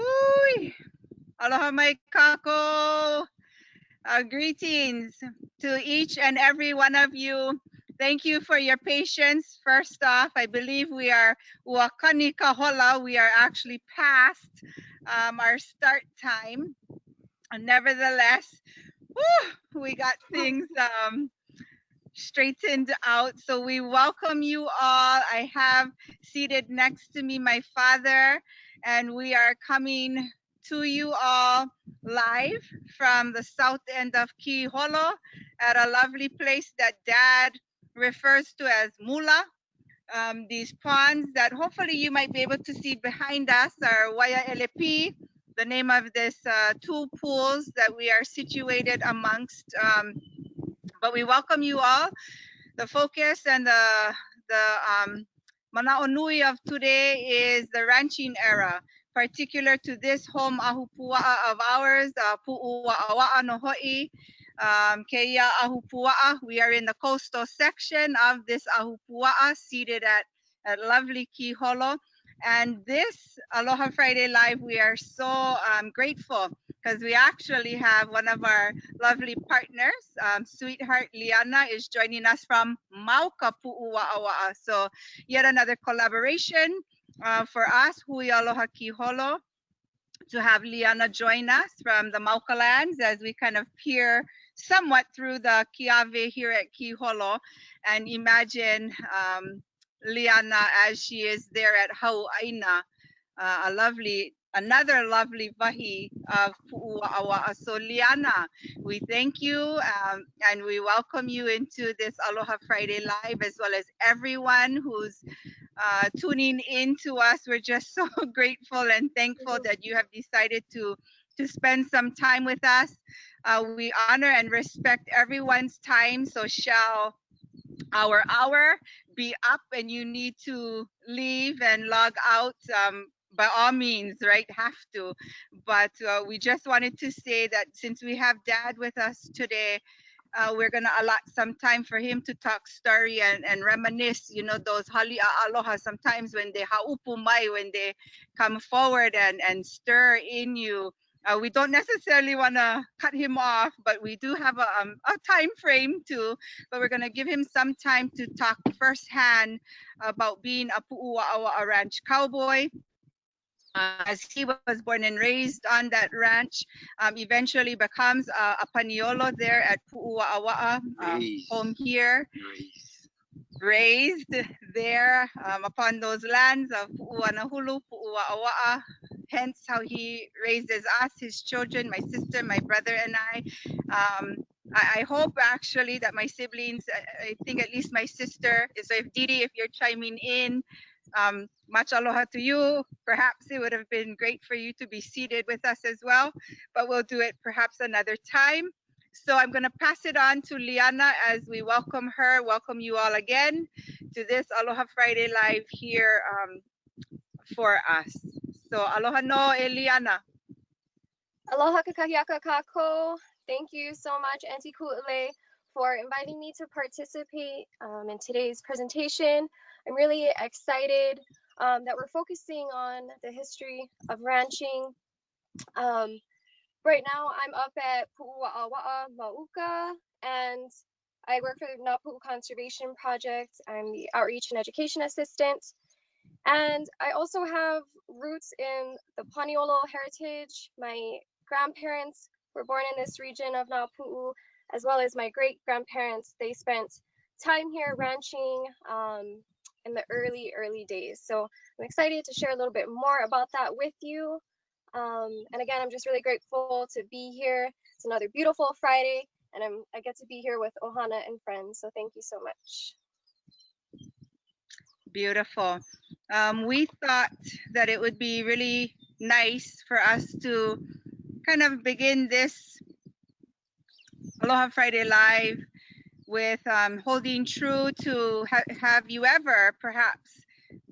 Hui! Aloha mai kako. Greetings to each and every one of you. Thank you for your patience. First off, I believe we are Wakani Kahola. We are actually past our start time. Nevertheless, we got things straightened out. So we welcome you all. I have seated next to me my father, and we are coming to you all live from the south end of Kiholo at a lovely place that Dad refers to as Mula. These ponds that hopefully you might be able to see behind us are Waya LP, the name of this two pools that we are situated amongst. But we welcome you all. The focus and the manao nui of today is the ranching era, particular to this home ahupuaʻa of ours, Puʻuwaʻawaʻa no hoʻi, keia ahupuaʻa. We are in the coastal section of this ahupuaʻa, seated at lovely Kiholo. And this Aloha Friday Live, we are so grateful because we actually have one of our lovely partners, sweetheart Liana, is joining us from Mauka Puʻuwaʻawaʻa. So yet another collaboration for us, Hui Aloha Kiholo, to have Liana join us from the Mauka lands as we kind of peer somewhat through the Kiave here at Kiholo and imagine Liana as she is there at Hauʻaina, another lovely wahi of Puʻuwaʻawaʻa. So Liana, we thank you and we welcome you into this Aloha Friday Live, as well as everyone who's tuning in to us. We're just so grateful and thankful that you have decided to spend some time with us. We honor and respect everyone's time. So shall our hour be up and you need to leave and log out, by all means, right? Have to. But we just wanted to say that since we have Dad with us today, we're going to allot some time for him to talk story and reminisce, you know, those halia aloha sometimes when they haupu mai, when they come forward and stir in you. We don't necessarily want to cut him off, but we do have a time frame too. But we're going to give him some time to talk firsthand about being a Puʻuwaʻawaʻa ranch cowboy. As he was born and raised on that ranch, eventually becomes a paniolo there at Puʻuwaʻawaʻa, home here. Raised there upon those lands of Puʻuanahulu, Puʻuwaʻawaʻa. Hence how he raises us, his children, my sister, my brother, and I. I hope actually that my siblings, I think at least my sister, so if Didi, if you're chiming in, much aloha to you. Perhaps it would have been great for you to be seated with us as well, but we'll do it perhaps another time. So I'm going to pass it on to Liana as we welcome her, welcome you all again to this Aloha Friday Live here for us. So aloha no e Liana. Aloha kakahiaka kako. Thank you so much, Auntie Ku'ule, for inviting me to participate in today's presentation. I'm really excited that we're focusing on the history of ranching. Right now, I'm up at Puʻuwaʻawaʻa, Mauka, and I work for the Napuʻu Conservation Project. I'm the Outreach and Education Assistant. And I also have roots in the Paniolo heritage. My grandparents were born in this region of Napuʻu, as well as my great-grandparents. They spent time here ranching in the early days. So I'm excited to share a little bit more about that with you. And again, I'm just really grateful to be here. It's another beautiful Friday, and I get to be here with Ohana and friends. So thank you so much. Beautiful. We thought that it would be really nice for us to kind of begin this Aloha Friday Live with holding true to have you ever perhaps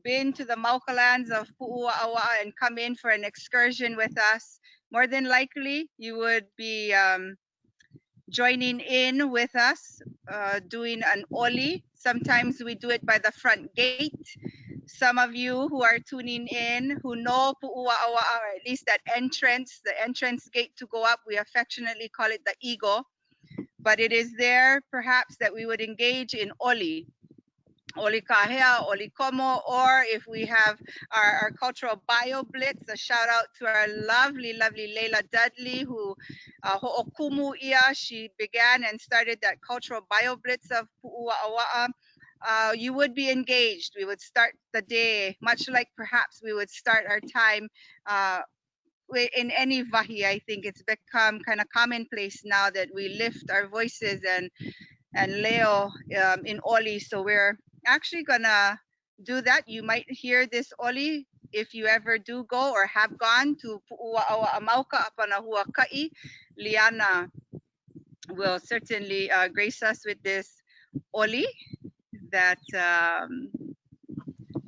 been to the Mauka lands of Puʻuwaʻawaʻa and come in for an excursion with us. More than likely, you would be joining in with us doing an oli. Sometimes we do it by the front gate. some of you who are tuning in who know Puʻuwaʻawaʻa, or at least that entrance, the entrance gate to go up, we affectionately call it the ego. But it is there perhaps that we would engage in oli. Oli kahea, oli komo, or if we have our cultural bio blitz, a shout out to our lovely, lovely Leila Dudley, who ho'okumu ia, she began and started that cultural bio blitz of Puʻuwaʻawaʻa. You would be engaged. We would start the day, much like perhaps we would start our time in any vahi. I think it's become kind of commonplace now that we lift our voices and leo in oli. So we're actually gonna do that. You might hear this oli if you ever do go or have gone to Puʻuwaʻawaʻa Mauka up on a huaka'i. Liana will certainly grace us with this oli that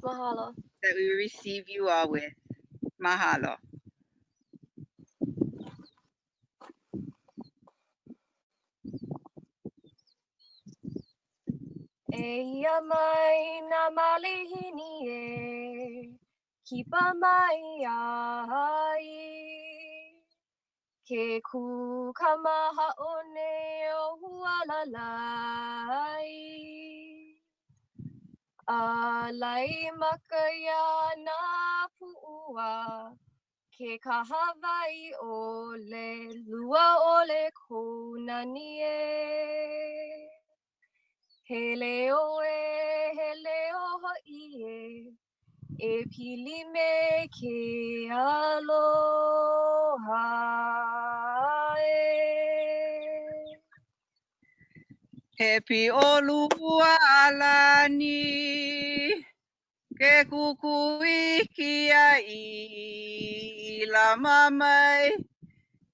Mahalo. that we receive you all with. Mahalo. Eia mai nā malihini e, kipa mai ai. Ke kukamaha one o hualalai. Alai makaya nā puʻua, ke kahawai ole, lua ole konani e. He leo haʻi e pili me ke aloha e. He piʻolua alani, ke kukui kia I la mamai,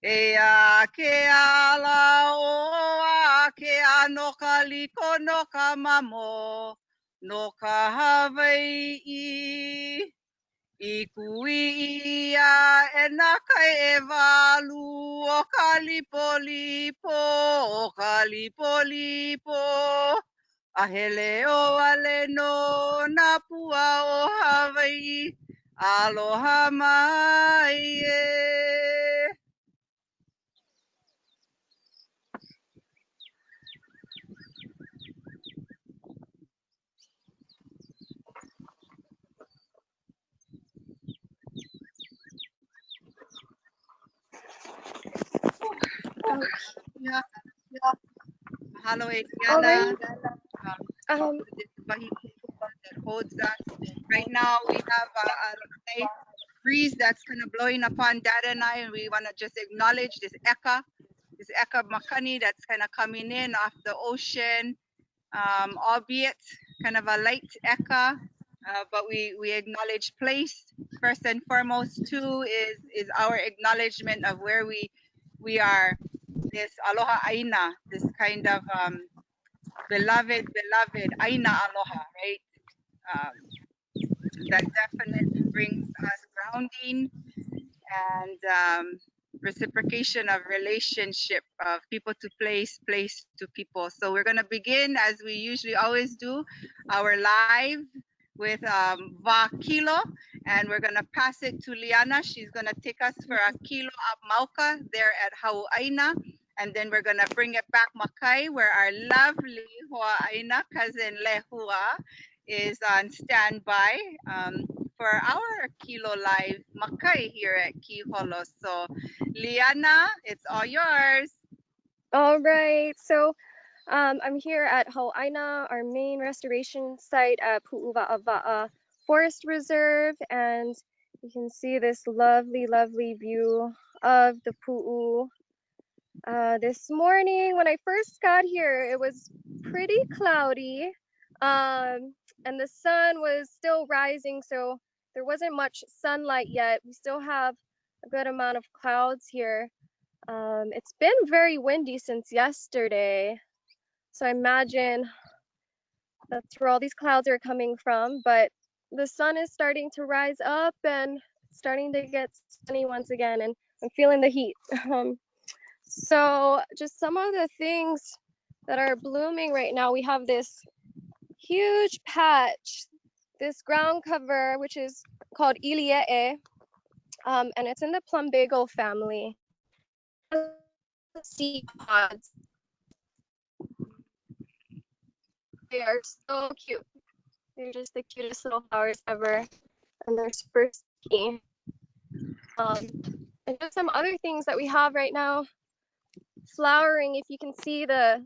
e a ke ala o a ke anoka liko no ka mamo, no ka Hawaii. I kui ia e nā kai e walu o ka lipolipo, o ka lipolipo. A hele o ale no nā pua o Hawaii, aloha mai e. Yeah, yeah. Mahalo e All Liana. right. This wahi kukua that holds us. Right now we have a nice breeze that's kind of blowing upon Dad and I, and we want to just acknowledge this eka makani that's kind of coming in off the ocean, albeit kind of a light eka, but we acknowledge place first and foremost. Two is our acknowledgement of where we are. This aloha aina, this kind of beloved aina aloha, right? That definitely brings us grounding and reciprocation of relationship of people to place to people. So we're gonna begin as we usually always do, our live with va kilo, and we're gonna pass it to Liana. She's gonna take us for a kilo of Mauka there at Hauʻaina, and then we're gonna bring it back Makai, where our lovely Hoʻaina cousin Lehua is on standby. For our Kilo Live Makai here at Kiholo. So, Liana, it's all yours. All right. So I'm here at Hauʻaina, our main restoration site at Puʻuwaʻawaʻa Forest Reserve, and you can see this lovely, lovely view of the Puʻu. This morning when I first got here, it was pretty cloudy, and the sun was still rising, so there wasn't much sunlight yet. We still have a good amount of clouds here. It's been very windy since yesterday, so I imagine that's where all these clouds are coming from, but the sun is starting to rise up and starting to get sunny once again, and I'm feeling the heat. So just some of the things that are blooming right now, we have this huge patch this ground cover, which is called Iliee, and it's in the plumbago family. Seed pods. They are so cute. They're just the cutest little flowers ever, and they're super sticky. And just some other things that we have right now flowering. If you can see the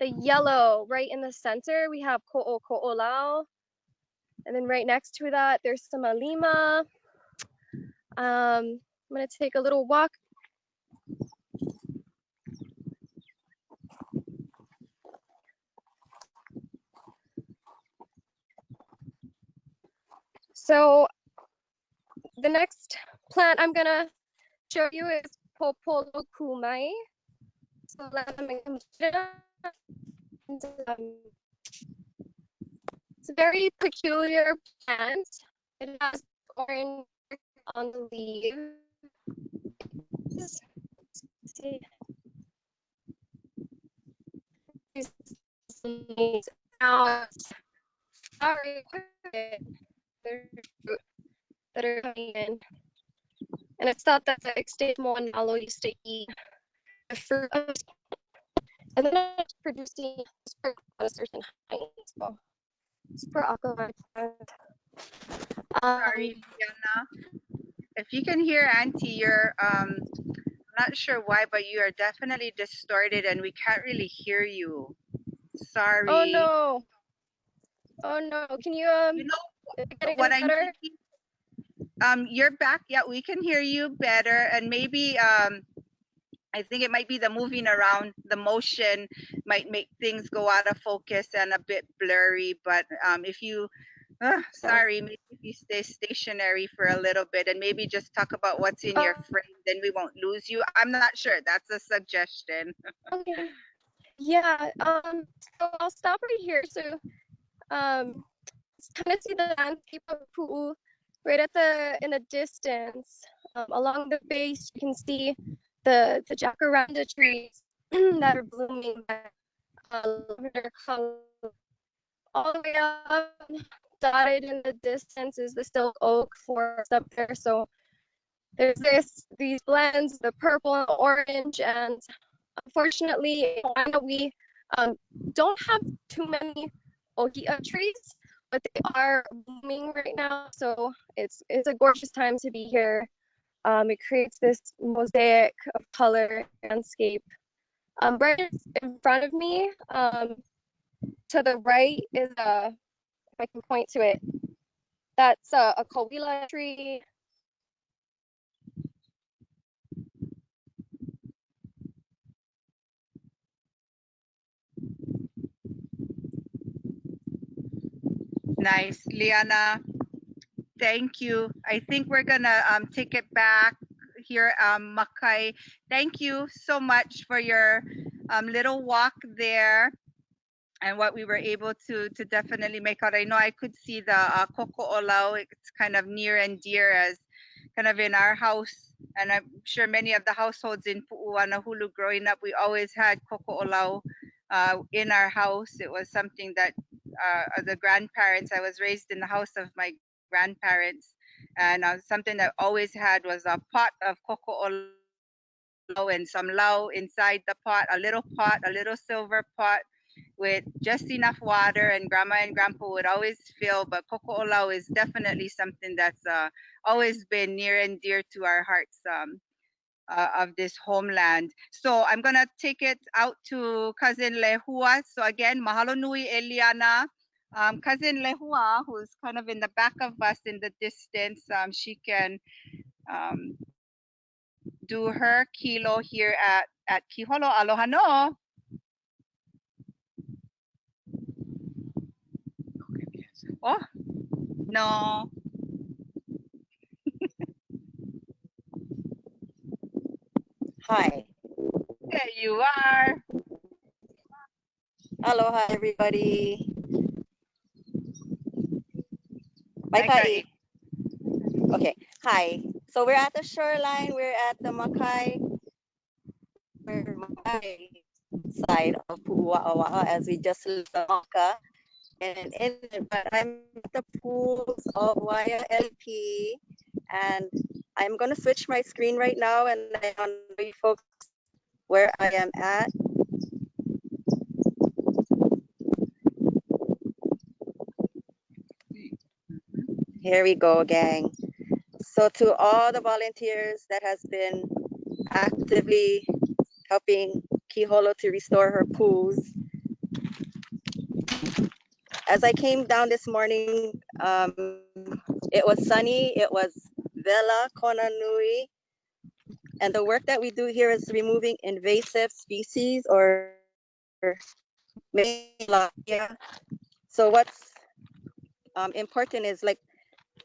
yellow right in the center, we have ko'oko'olau, and then right next to that there's some alima. I'm gonna take a little walk. So the next plant I'm gonna show you is popolo kumai. So it's a very peculiar plant. It has orange on the leaves. See. Now it's flowering that are coming in. And it's thought that the extinct Moanalo used to eat the fruit of this plant, and then it's producing at a certain height. So super aquamarine plant. Sorry, Liana. If you can hear Auntie, you're not sure why, but you are definitely distorted and we can't really hear you. Sorry. Oh no. Oh no. Can you You know get what it I'm better? thinking? You're back. Yeah, we can hear you better. And maybe I think it might be the moving around, the motion might make things go out of focus and a bit blurry. But if you, sorry, maybe if you stay stationary for a little bit and maybe just talk about what's in your frame, then we won't lose you. I'm not sure. That's a suggestion. Okay. Yeah. So I'll stop right here. So kind of see the landscape of Pu'u right in the distance. Along the base, you can see the jacaranda trees that are blooming lavender color. All the way up, dotted in the distance is the silk oak forest up there. So there's these blends, the purple and the orange, and unfortunately, we don't have too many ohia trees, but they are blooming right now. So it's a gorgeous time to be here. It creates this mosaic of color landscape. Right in front of me, to the right is if I can point to it, that's a kawila tree. Nice, Liana. Thank you. I think we're gonna take it back here, Makai. Thank you so much for your little walk there and what we were able to definitely make out. I know I could see the koko'olau. It's kind of near and dear as kind of in our house, and I'm sure many of the households in Puʻuwaʻawaʻa growing up, we always had koko'olau in our house. It was something that the grandparents. I was raised in the house of my grandparents, and something that always had was a pot of koko'olau and some lau inside the pot, a little silver pot with just enough water, and grandma and grandpa would always fill. But koko'olau is definitely something that's always been near and dear to our hearts of this homeland. So I'm gonna take it out to cousin Lehua. So again, mahalo nui Eliana. Cousin Lehua, who's kind of in the back of us in the distance, she can um, do her kilo here at Kiholo. Aloha no. Oh, no. Hi. There you are. Aloha, everybody. Makai. Makai. Okay. Hi. So we're at the shoreline. We're at the makai. We're makai side of Puʻuwaʻawaʻa as we just left the Mauka. an incident, but I'm at the pools of Waya LP, and I'm gonna switch my screen right now, and I want to show you folks where I am at. Here we go, gang. So to all the volunteers that has been actively helping Kiholo to restore her pools, as I came down this morning, it was sunny, it was Vela Kona Nui, and the work that we do here is removing invasive species or mainly tilapia. So what's important is like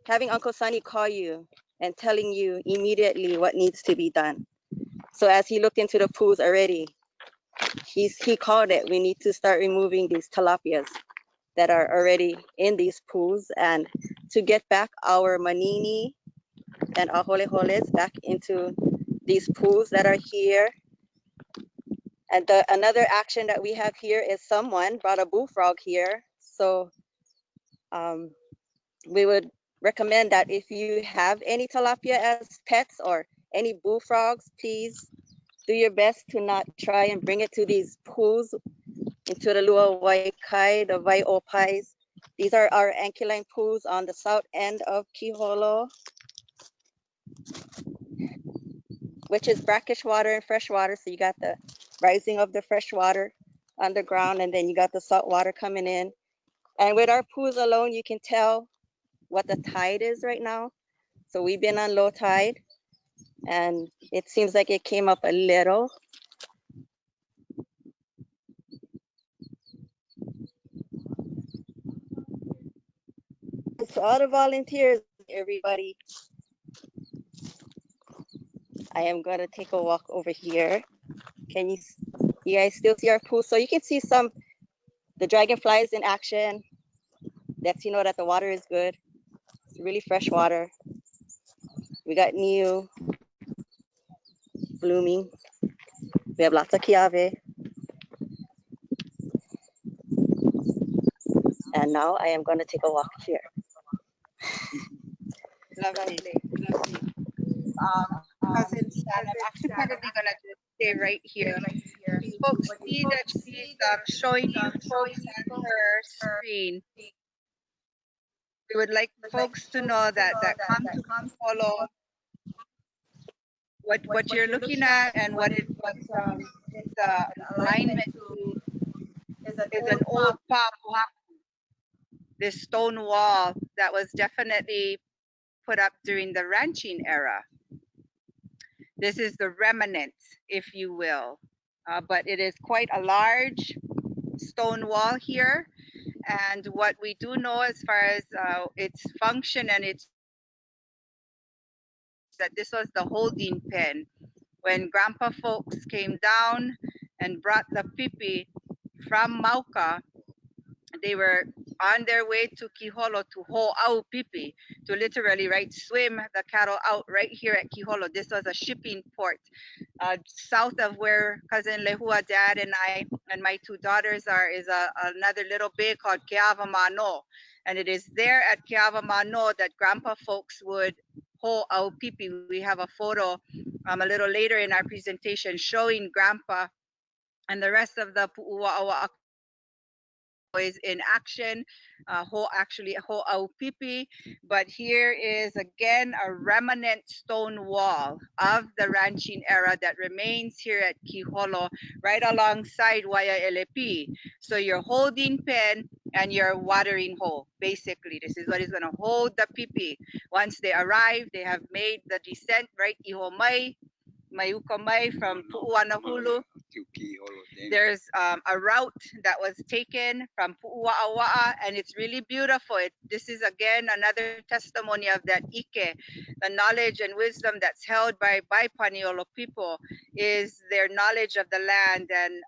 having Uncle Sonny call you and telling you immediately what needs to be done. So as he looked into the pools already, he called it. We need to start removing these tilapias that are already in these pools, and to get back our manini and aholeholes back into these pools that are here. And another action that we have here is someone brought a bullfrog here. So we would recommend that if you have any tilapia as pets or any bullfrogs, please do your best to not try and bring it to these pools, into the Lua Waikai, the Vaiopais. These are our ancholine pools on the south end of Kiholo, which is brackish water and fresh water. So you got the rising of the fresh water underground, and then you got the salt water coming in. And with our pools alone, you can tell what the tide is right now. So we've been on low tide, and it seems like it came up a little. So all the volunteers, everybody, I am gonna take a walk over here. Can you guys still see our pool? So you can see the dragonflies in action. That's, you know, that the water is good. It's really fresh water. We got new blooming. We have lots of kiave. And now I am going to take a walk here. Lovely. Cousin Stan, I'm actually probably gonna just stay right here. You folks see that she's showing you folks on her screen. We would like folks to know that come to follow what you're looking at and what's in the alignment to is an old papuha, this stone wall that was definitely put up during the ranching era. This is the remnant, if you will, but it is quite a large stone wall here. And what we do know as far as its function and its that this was the holding pen when grandpa folks came down and brought the pipi from Mauka. They were on their way to Kiholo to ho au pipi, to literally swim the cattle out right here at Kiholo. This was a shipping port south of where cousin Lehua, dad, and I and my two daughters are is another little bay called Keava Mano, and it is there at Keava Mano that grandpa folks would ho au pipi. We have a photo a little later in our presentation showing grandpa and the rest of the Puʻuwaʻawaʻa is in action, ho au pipi, but here is again a remnant stone wall of the ranching era that remains here at Kiholo, right alongside Waya LP. So you're holding pen and you're watering hole. Basically, this is what is going to hold the pipi. Once they arrive, they have made the descent, right? Iho mai, Mayuka mai from Puʻuwaʻawaʻa. There's a route that was taken from Puʻuwaʻawaʻa, and it's really beautiful. This is again another testimony of that ike, the knowledge and wisdom that's held by Paniolo people, is their knowledge of the land and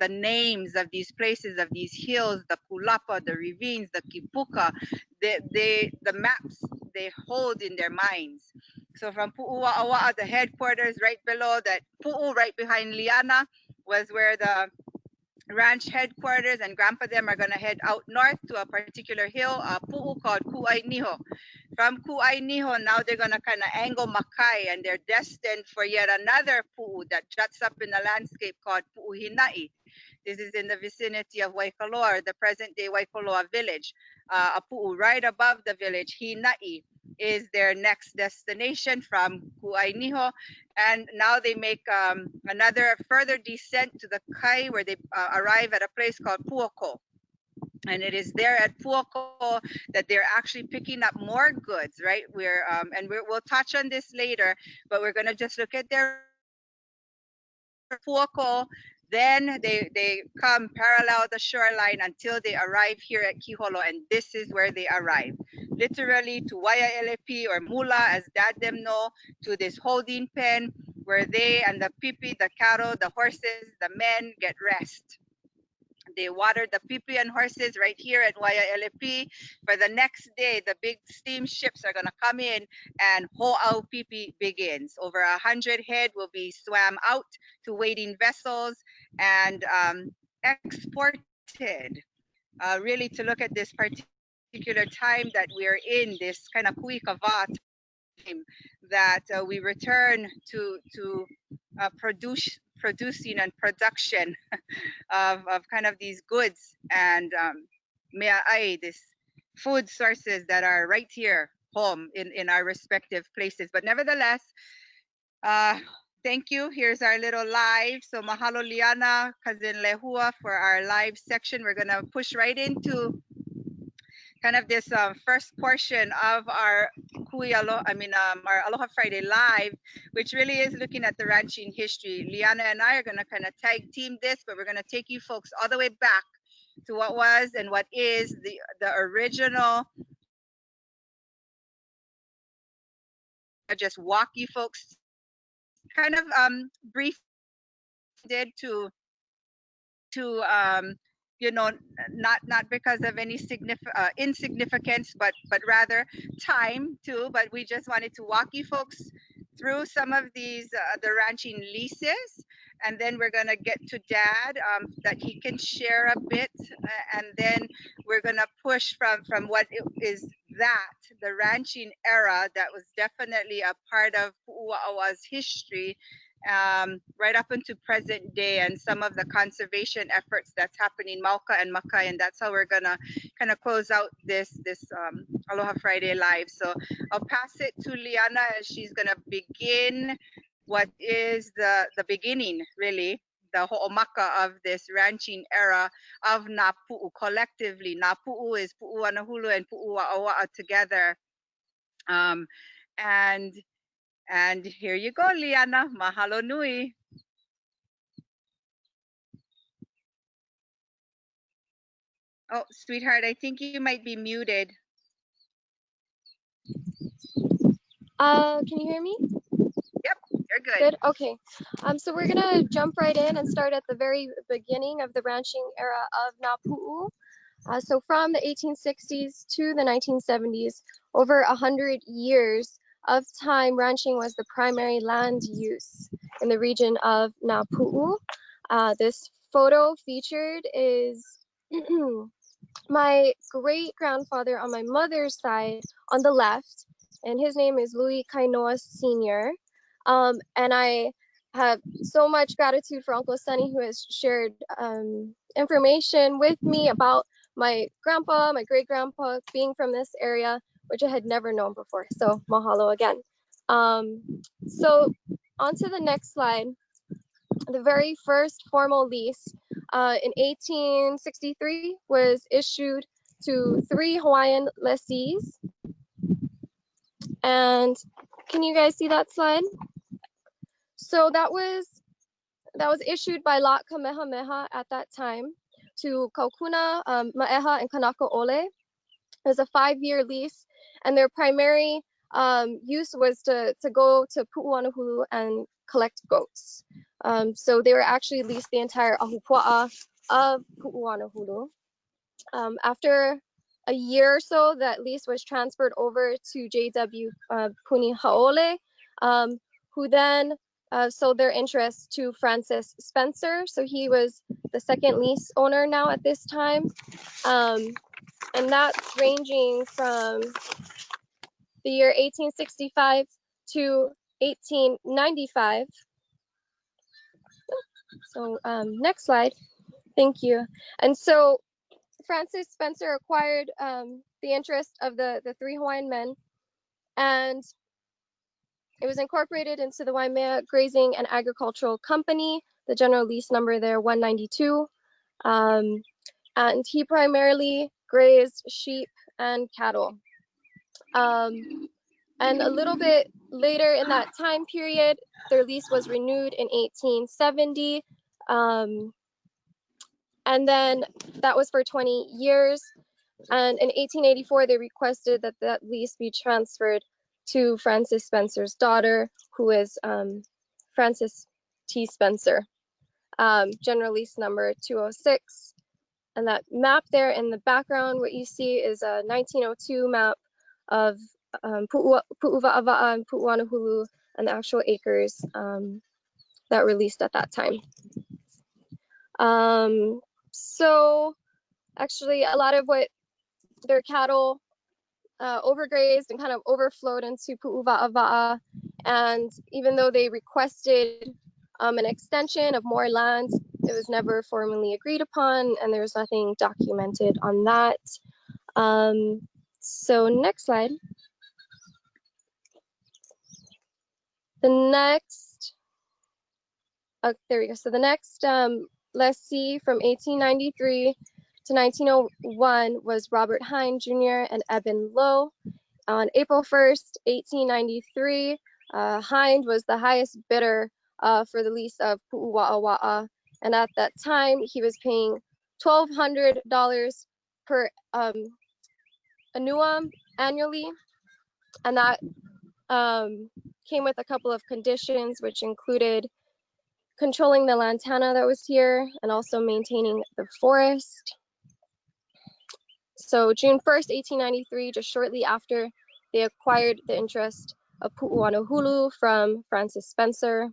the names of these places, of these hills, the Kulapa, the ravines, the Kipuka, the maps they hold in their minds. So from Puʻuwaʻawaʻa, the headquarters right below that Puʻu, right behind Liana, was where the ranch headquarters, and grandpa them are going to head out north to a particular hill, a pu'u called Ku'ainiho. From Ku'ainiho, now they're going to kind of angle Makai, and they're destined for yet another pu'u that juts up in the landscape called Pu'uhinai. This is in the vicinity of Waikoloa, the present-day Waikoloa village. A pu'u right above the village, Hinai, is their next destination from Ku'ainiho. And now they make another further descent to the kai, where they arrive at a place called Puoko. And it is there at Puoko that they're actually picking up more goods, right? We'll touch on this later, but we're going to just look at their Puoko. Then they come parallel the shoreline until they arrive here at Kiholo, and this is where they arrive. Literally to Waiaʻelepi, or Mula as dad them know, to this holding pen where they and the pipi, the cattle, the horses, the men get rest. They water the pipi and horses right here at Waiaʻelepi. For the next day, the big steamships are going to come in and Ho'au pipi begins. Over 100 head will be swam out to waiting vessels and exported. Really to look at this particular time that we're in, this kind of kuikava time that we return to producing and production of kind of these goods and mea'ai, this food sources that are right here home in our respective places. But nevertheless, thank you. Here's our little live. So mahalo Liana, cousin Lehua, for our live section. We're gonna push right into kind of this first portion of our our Aloha Friday Live, which really is looking at the ranching history. Liana and I are going to kind of tag team this, but we're going to take you folks all the way back to what was and what is the original. Just walk you folks kind of brief did to you know, not because of any insignificance, but rather time too. But we just wanted to walk you folks through some of these the ranching leases, and then we're gonna get to Dad that he can share a bit, and then we're gonna push from what is that the ranching era that was definitely a part of Puʻuwaʻawaʻa's history, right up into present day, and some of the conservation efforts that's happening Mauka and makai, and that's how we're gonna kind of close out this Aloha Friday Live. So I'll pass it to Liana, and she's gonna begin what is the beginning, really, the ho'omaka of this ranching era of Napu'u collectively. Napu'u is Pu'uwanahulu and Pu'uwaʻawaʻa together. And here you go, Liana. Mahalo nui. Oh, sweetheart, I think you might be muted. Can you hear me? Yep, you're good. Good. Okay. So we're gonna jump right in and start at the very beginning of the ranching era of Napu'u. So from the 1860s to the 1970s, over 100 years of time, ranching was the primary land use in the region of Napu'u. This photo featured is my great grandfather on my mother's side on the left, and his name is Louis Kainoa Sr. And I have so much gratitude for Uncle Sonny, who has shared information with me about my grandpa, my great grandpa being from this area, which I had never known before. So mahalo again. So on to the next slide. The very first formal lease in 1863 was issued to 3 Hawaiian lessees. And can you guys see that slide? So that was issued by Lot Kamehameha at that time to Kaukuna, Ma'eha, and Kanaka Ole. It was a 5-year lease, and their primary use was to go to Puʻuwanahulu and collect goats. So they were actually leased the entire ahupuaʻa of Puʻuwanahulu. After a year or so, that lease was transferred over to J.W. Puni Haole, who then sold their interest to Francis Spencer. So he was the second lease owner now at this time. And that's ranging from the year 1865 to 1895. So next slide. Thank you. And so Francis Spencer acquired the interest of the three Hawaiian men, and it was incorporated into the Waimea Grazing and Agricultural Company, the general lease number there 192. And he primarily grazed sheep and cattle. And a little bit later in that time period, their lease was renewed in 1870. And then that was for 20 years. And in 1884, they requested that that lease be transferred to Francis Spencer's daughter, who is Frances T. Spencer, general lease number 206. And that map there in the background, what you see is a 1902 map of Puʻuwaʻawaʻa and Puʻuʻanuhulu and the actual acres that were leased at that time. So actually a lot of what their cattle overgrazed and kind of overflowed into Puʻuwaʻawaʻa, and even though they requested an extension of more land, it was never formally agreed upon, and there was nothing documented on that. So next slide. The next, oh, there we go. So the next lessee from 1893 to 1901 was Robert Hine Jr. and Eben Lowe. On April 1st, 1893, Hine was the highest bidder for the lease of Puʻuwaʻawaʻa, and at that time he was paying $1,200 per annuum annually, and that came with a couple of conditions, which included controlling the lantana that was here and also maintaining the forest. So June 1st, 1893, just shortly after they acquired the interest of Puʻuʻanuhulu from Francis Spencer.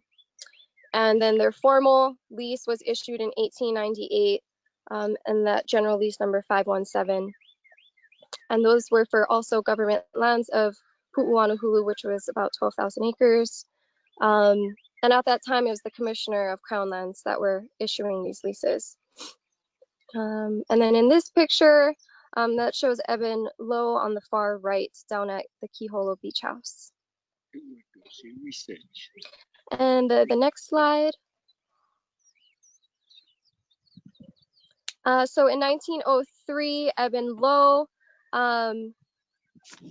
And then their formal lease was issued in 1898, and that general lease number 517. And those were for also government lands of Puʻuʻanuhulu, which was about 12,000 acres. And at that time, it was the Commissioner of Crown Lands that were issuing these leases. And then in this picture, that shows Eben Lowe on the far right, down at the Kiholo Beach House. And the next slide. So in 1903, Eben Lowe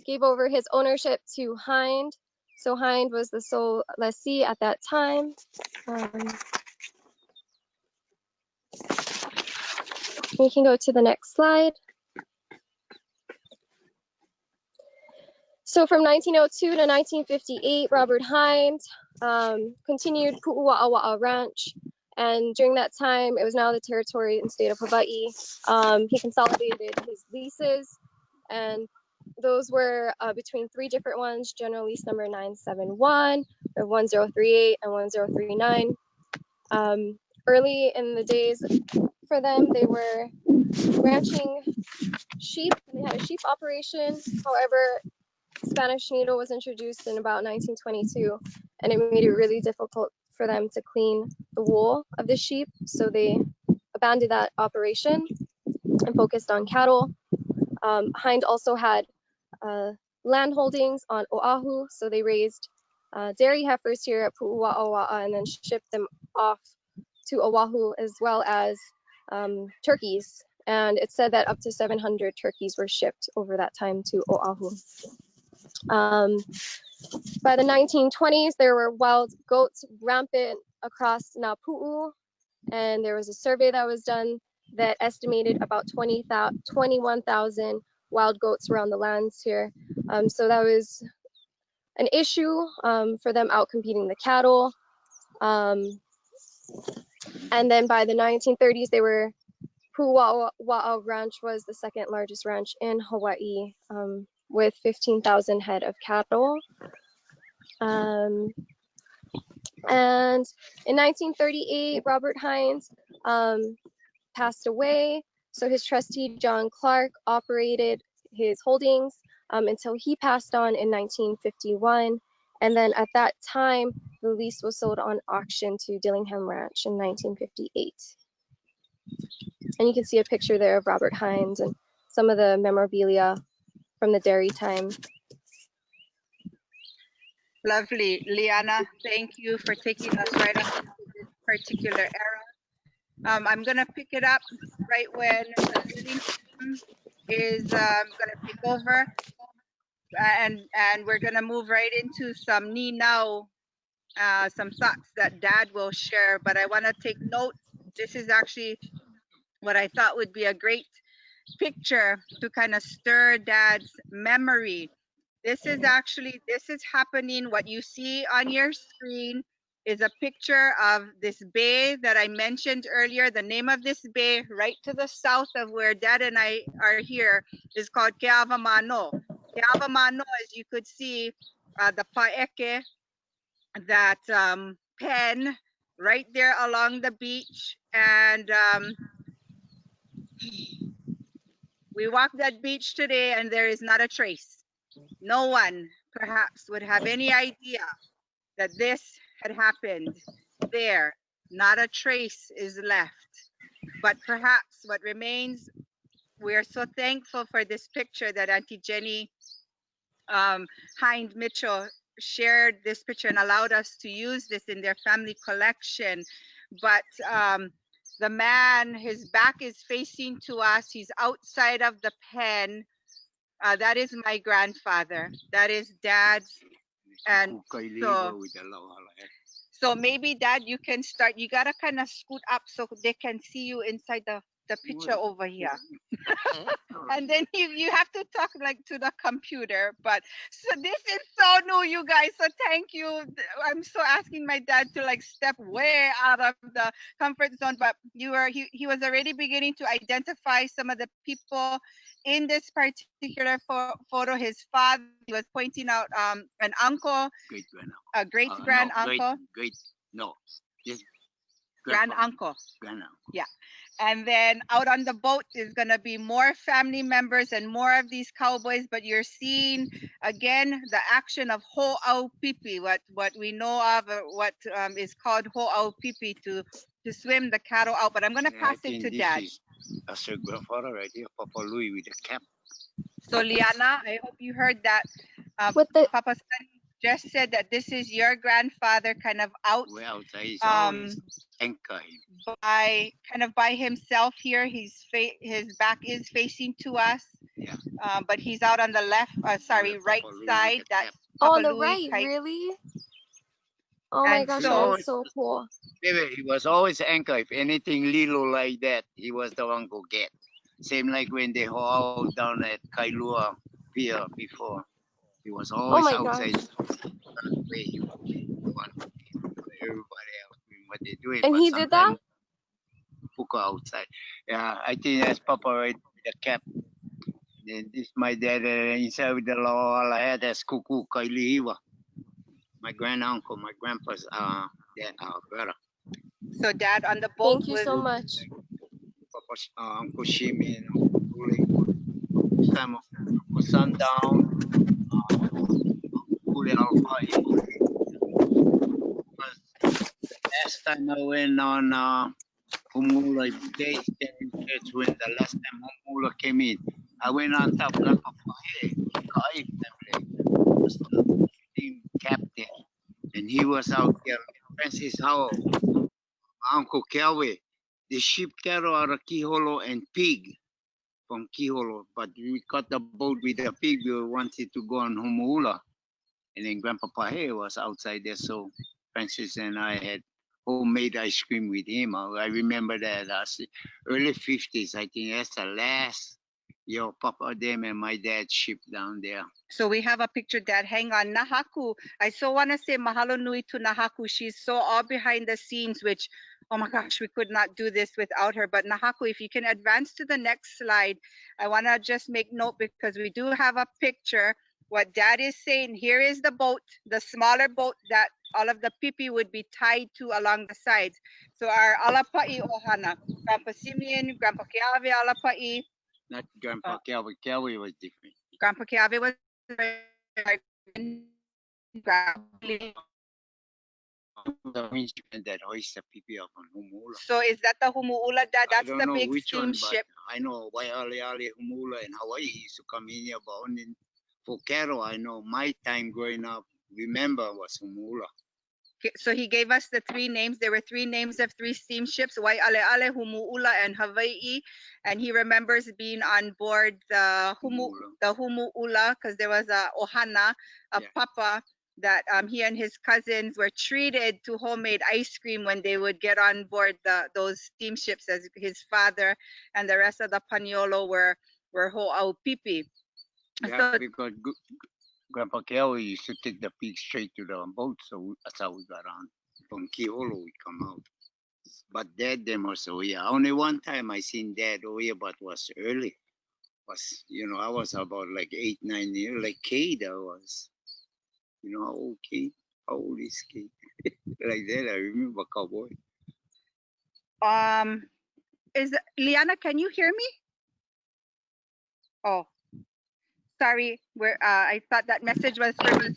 gave over his ownership to Hind. So Hind was the sole lessee at that time. We can go to the next slide. So from 1902 to 1958, Robert Hind continued Puʻuwaʻawaʻa Ranch, and during that time, it was now the territory and state of Hawaii. He consolidated his leases, and those were between three different ones: general lease number 971, 1038, and 1039. Early in the days for them, they were ranching sheep, and they had a sheep operation. However, Spanish needle was introduced in about 1922, and it made it really difficult for them to clean the wool of the sheep, so they abandoned that operation and focused on cattle. Hind also had land holdings on Oahu, so they raised dairy heifers here at Puʻuwaʻawaʻa and then shipped them off to Oahu, as well as turkeys. And it said that up to 700 turkeys were shipped over that time to Oahu. By the 1920s, there were wild goats rampant across Napu'u, and there was a survey that was done that estimated about 21,000 wild goats around the lands here. So that was an issue for them outcompeting the cattle. And then by the 1930s, Puʻuwaʻawaʻa Ranch was the second largest ranch in Hawaii, with 15,000 head of cattle. And in 1938, Robert Hines passed away. So his trustee, John Clark, operated his holdings until he passed on in 1951. And then at that time, the lease was sold on auction to Dillingham Ranch in 1958. And you can see a picture there of Robert Hines and some of the memorabilia from the dairy time. Lovely. Liana, thank you for taking us right up into this particular era. I'm going to pick it up right when the Dillingham is going to take over. And we're going to move right into some Ninau, some thoughts that Dad will share. But I want to take note. This is actually what I thought would be a great picture to kind of stir Dad's memory. This is happening. What you see on your screen is a picture of this bay that I mentioned earlier. The name of this bay right to the south of where Dad and I are here is called Keawamano. Keawamano, as you could see, the paeke, that pen right there along the beach. And we walked that beach today and there is not a trace. No one perhaps would have any idea that this had happened there. Not a trace is left. But perhaps what remains, we are so thankful for this picture that Auntie Jenny Hind Mitchell shared this picture and allowed us to use this in their family collection. But the man, his back is facing to us. He's outside of the pen. That is my grandfather. That is Dad's. And so maybe Dad, you can start. You gotta kind of scoot up so they can see you inside the picture over here. And then you have to talk like to the computer. But so this is so new, you guys. So thank you. I'm so asking my dad to like step way out of the comfort zone. But he was already beginning to identify some of the people in this particular photo. His father, he was pointing out an uncle, a great grand uncle. Yes, Grand uncle. Yeah. And then out on the boat is going to be more family members and more of these cowboys. But you're seeing, again, the action of ho'aupipi, what we know of, what is called ho'aupipi, to swim the cattle out. But I'm going to pass it to Dad. That's your grandfather right here, Papa Louis with the cap. So, Liana, I hope you heard that. Papa Sonny just said that this is your grandfather kind of out. Well, he's always anchor. By himself here. His back is facing to us. Yeah. But he's out on the left, right side. That's on the right, really? Oh my gosh, that was so cool. Baby, he was always anchor. If anything little like that, he was the one go get. Same like when they haul down at Kailua Pier before. He was always outside. He was the one everybody else doing what they doing. And he did that? Puka outside. Yeah, I think that's Papa right with the cap. Then this my dad inside with the law. I had that's Kuku Kailihiwa. My granduncle, my grandpa's dad, brother. So Dad on the boat. Thank you so much. Papa's Uncle Shimi and Uncle Ulei. Time of sundown. Last time I went on Humula Day church when the last time Humula came in. I went on top of Kai was the team captain, and he was out there. Francis Howell, Uncle Kelly. They shipped cattle out of Kiholo and pig from Kiholo, but we caught the boat with the pig. We wanted to go on Humula. And then Grandpa Pahe was outside there, so Francis and I had homemade ice cream with him. I remember that early 50s. I think that's the last year Papa, them, and my dad shipped down there. So we have a picture, Dad. Hang on. Nahaku. I so want to say mahalo nui to Nahaku. She's so all behind the scenes, which, oh my gosh, we could not do this without her. But Nahaku, if you can advance to the next slide, I want to just make note because we do have a picture what Dad is saying, here is the boat, the smaller boat that all of the pipi would be tied to along the sides. So our alapa'i ohana, Grandpa Simeon, Grandpa Keawe alapa'i, Not Grandpa Kelly. Kelly was different. Grandpa Keawe was The windshield that hoist the people up on Humula. So is that the humuula, Dad? That's I don't the know big which one, steamship. but I know Waialeale, Humula, and Hawaii used to come in here, but only for cattle, I know my time growing up, remember, was Humula. So he gave us the three names. There were three names of three steamships: Waialeale, Humuula, and Hawaii. And he remembers being on board the Humuula because there was a ohana, a papa that he and his cousins were treated to homemade ice cream when they would get on board those steamships, as his father and the rest of the Paniolo were ho'au pipi. Yeah, So because Grandpa Kelly used to take the pig straight to the boat, so that's how we got on. From Kiholo, we come out. But Dad, them was over here. Only one time I seen Dad over here, but was early. Was, I was about like 8, 9 years, like Kate I was. How old Kate? How old is Kate? Like that, I remember cowboy. is Liana, can you hear me? Oh, sorry. I thought that message was for me.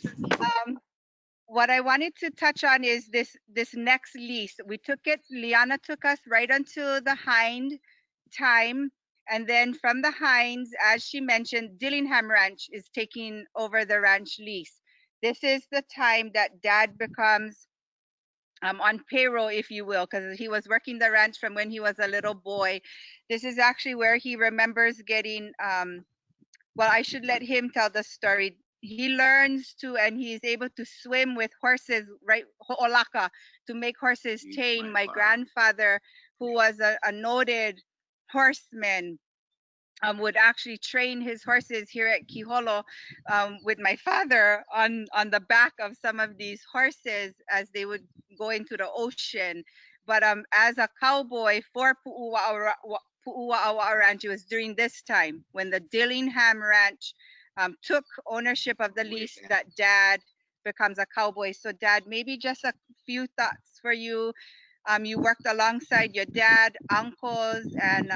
What I wanted to touch on is this next lease. We took it. Liana took us right onto the Hind time, and then from the Hinds, as she mentioned, Dillingham Ranch is taking over the ranch lease. This is the time that Dad becomes on payroll, if you will, because he was working the ranch from when he was a little boy. This is actually where he remembers getting well, I should let him tell the story. He learns to, and he's able to swim with horses, right? Ho'olaka, to make horses tame. My grandfather, who was a noted horseman, would actually train his horses here at Kiholo with my father on the back of some of these horses as they would go into the ocean. But as a cowboy for Puʻuwaʻawaʻa Ranch, it was during this time when the Dillingham Ranch took ownership of the lease that Dad becomes a cowboy. So Dad, maybe just a few thoughts for you. You worked alongside your dad, uncles, and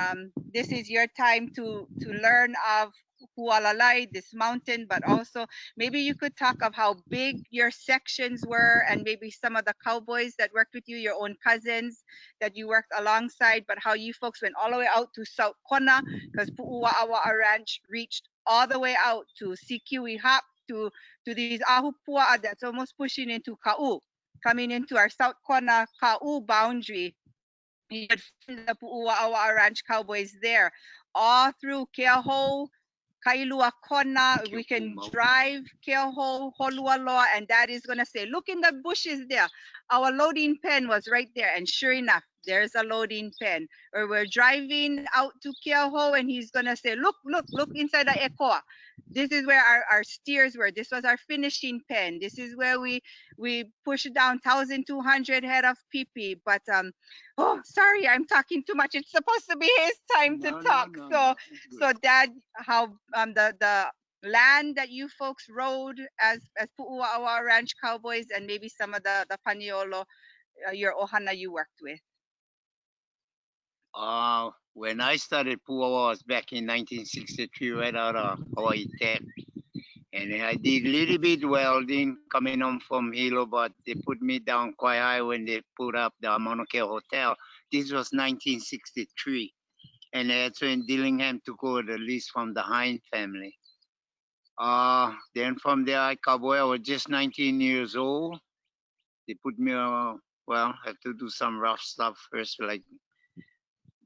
this is your time to learn of Hualalai, this mountain, but also maybe you could talk of how big your sections were and maybe some of the cowboys that worked with you, your own cousins that you worked alongside, but how you folks went all the way out to South Kona because Puʻuwaʻawaʻa Ranch reached all the way out to Sikiwi Hop to these ahupuaʻa that's almost pushing into Ka'u, coming into our South Kona Ka'u boundary. You would find the Puʻuwaʻawaʻa Ranch Cowboys there. All through Keaho, Kailua Kona, we can drive Keaho, Holualoa, and Dad is going to say, look in the bushes there. Our loading pen was right there. And sure enough, there's a loading pen. Or we're driving out to Keaho, and he's going to say, look inside the Ekoa. This is where our steers were. This was our finishing pen. This is where we pushed down 1,200 head of pipi. But oh, sorry, I'm talking too much. It's supposed to be his time to talk. So Dad, how the land that you folks rode as Puʻuwaʻawaʻa Ranch Cowboys, and maybe some of the Paniolo, your ohana you worked with. When I started Puʻuwaʻawaʻa was back in 1963, right out of Hawaii Tech. And I did a little bit welding coming home from Hilo, but they put me down quite high when they put up the Mauna Kea Hotel. This was 1963. And that's when Dillingham took over the lease from the Hind family. Then from there, I was just 19 years old. They put me, have to do some rough stuff first, like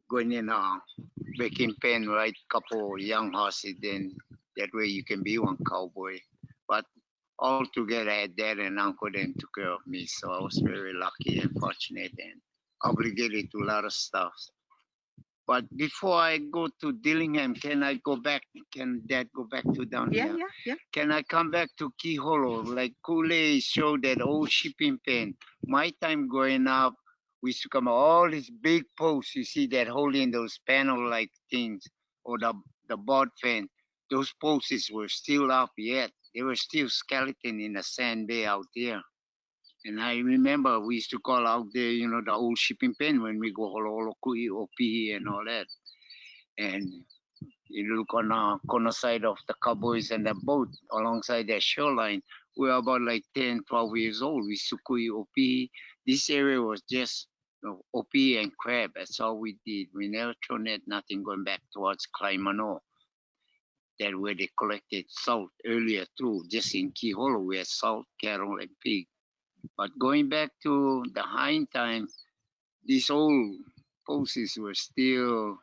going in breaking pen, right? Couple young horses, then that way you can be one cowboy. But all together, I had dad and uncle then took care of me, so I was very lucky and fortunate and obligated to a lot of stuff. But before I go to Dillingham, can I go back? Can Dad go back to down here? Yeah. Can I come back to Kiholo? Like Ulei showed that old shipping pen. My time growing up, we used to come all these big posts. You see that holding those panel-like things or the board fan. Those posts were still up yet. there were still skeleton in the sand bay out there. And I remember we used to call out there, you know, the old shipping pen when we go holo kui or pihi and all that. And you look on the corner side of the cowboys and the boat alongside that shoreline. We were about like 10, 12 years old. We sukui opi. This area was just opi and crab. That's all we did. We never thrown net, nothing going back towards Kaimano. That where they collected salt earlier too. Just in Kiholo, we had salt, cattle, and pig. But going back to the hind time, these old posts were still,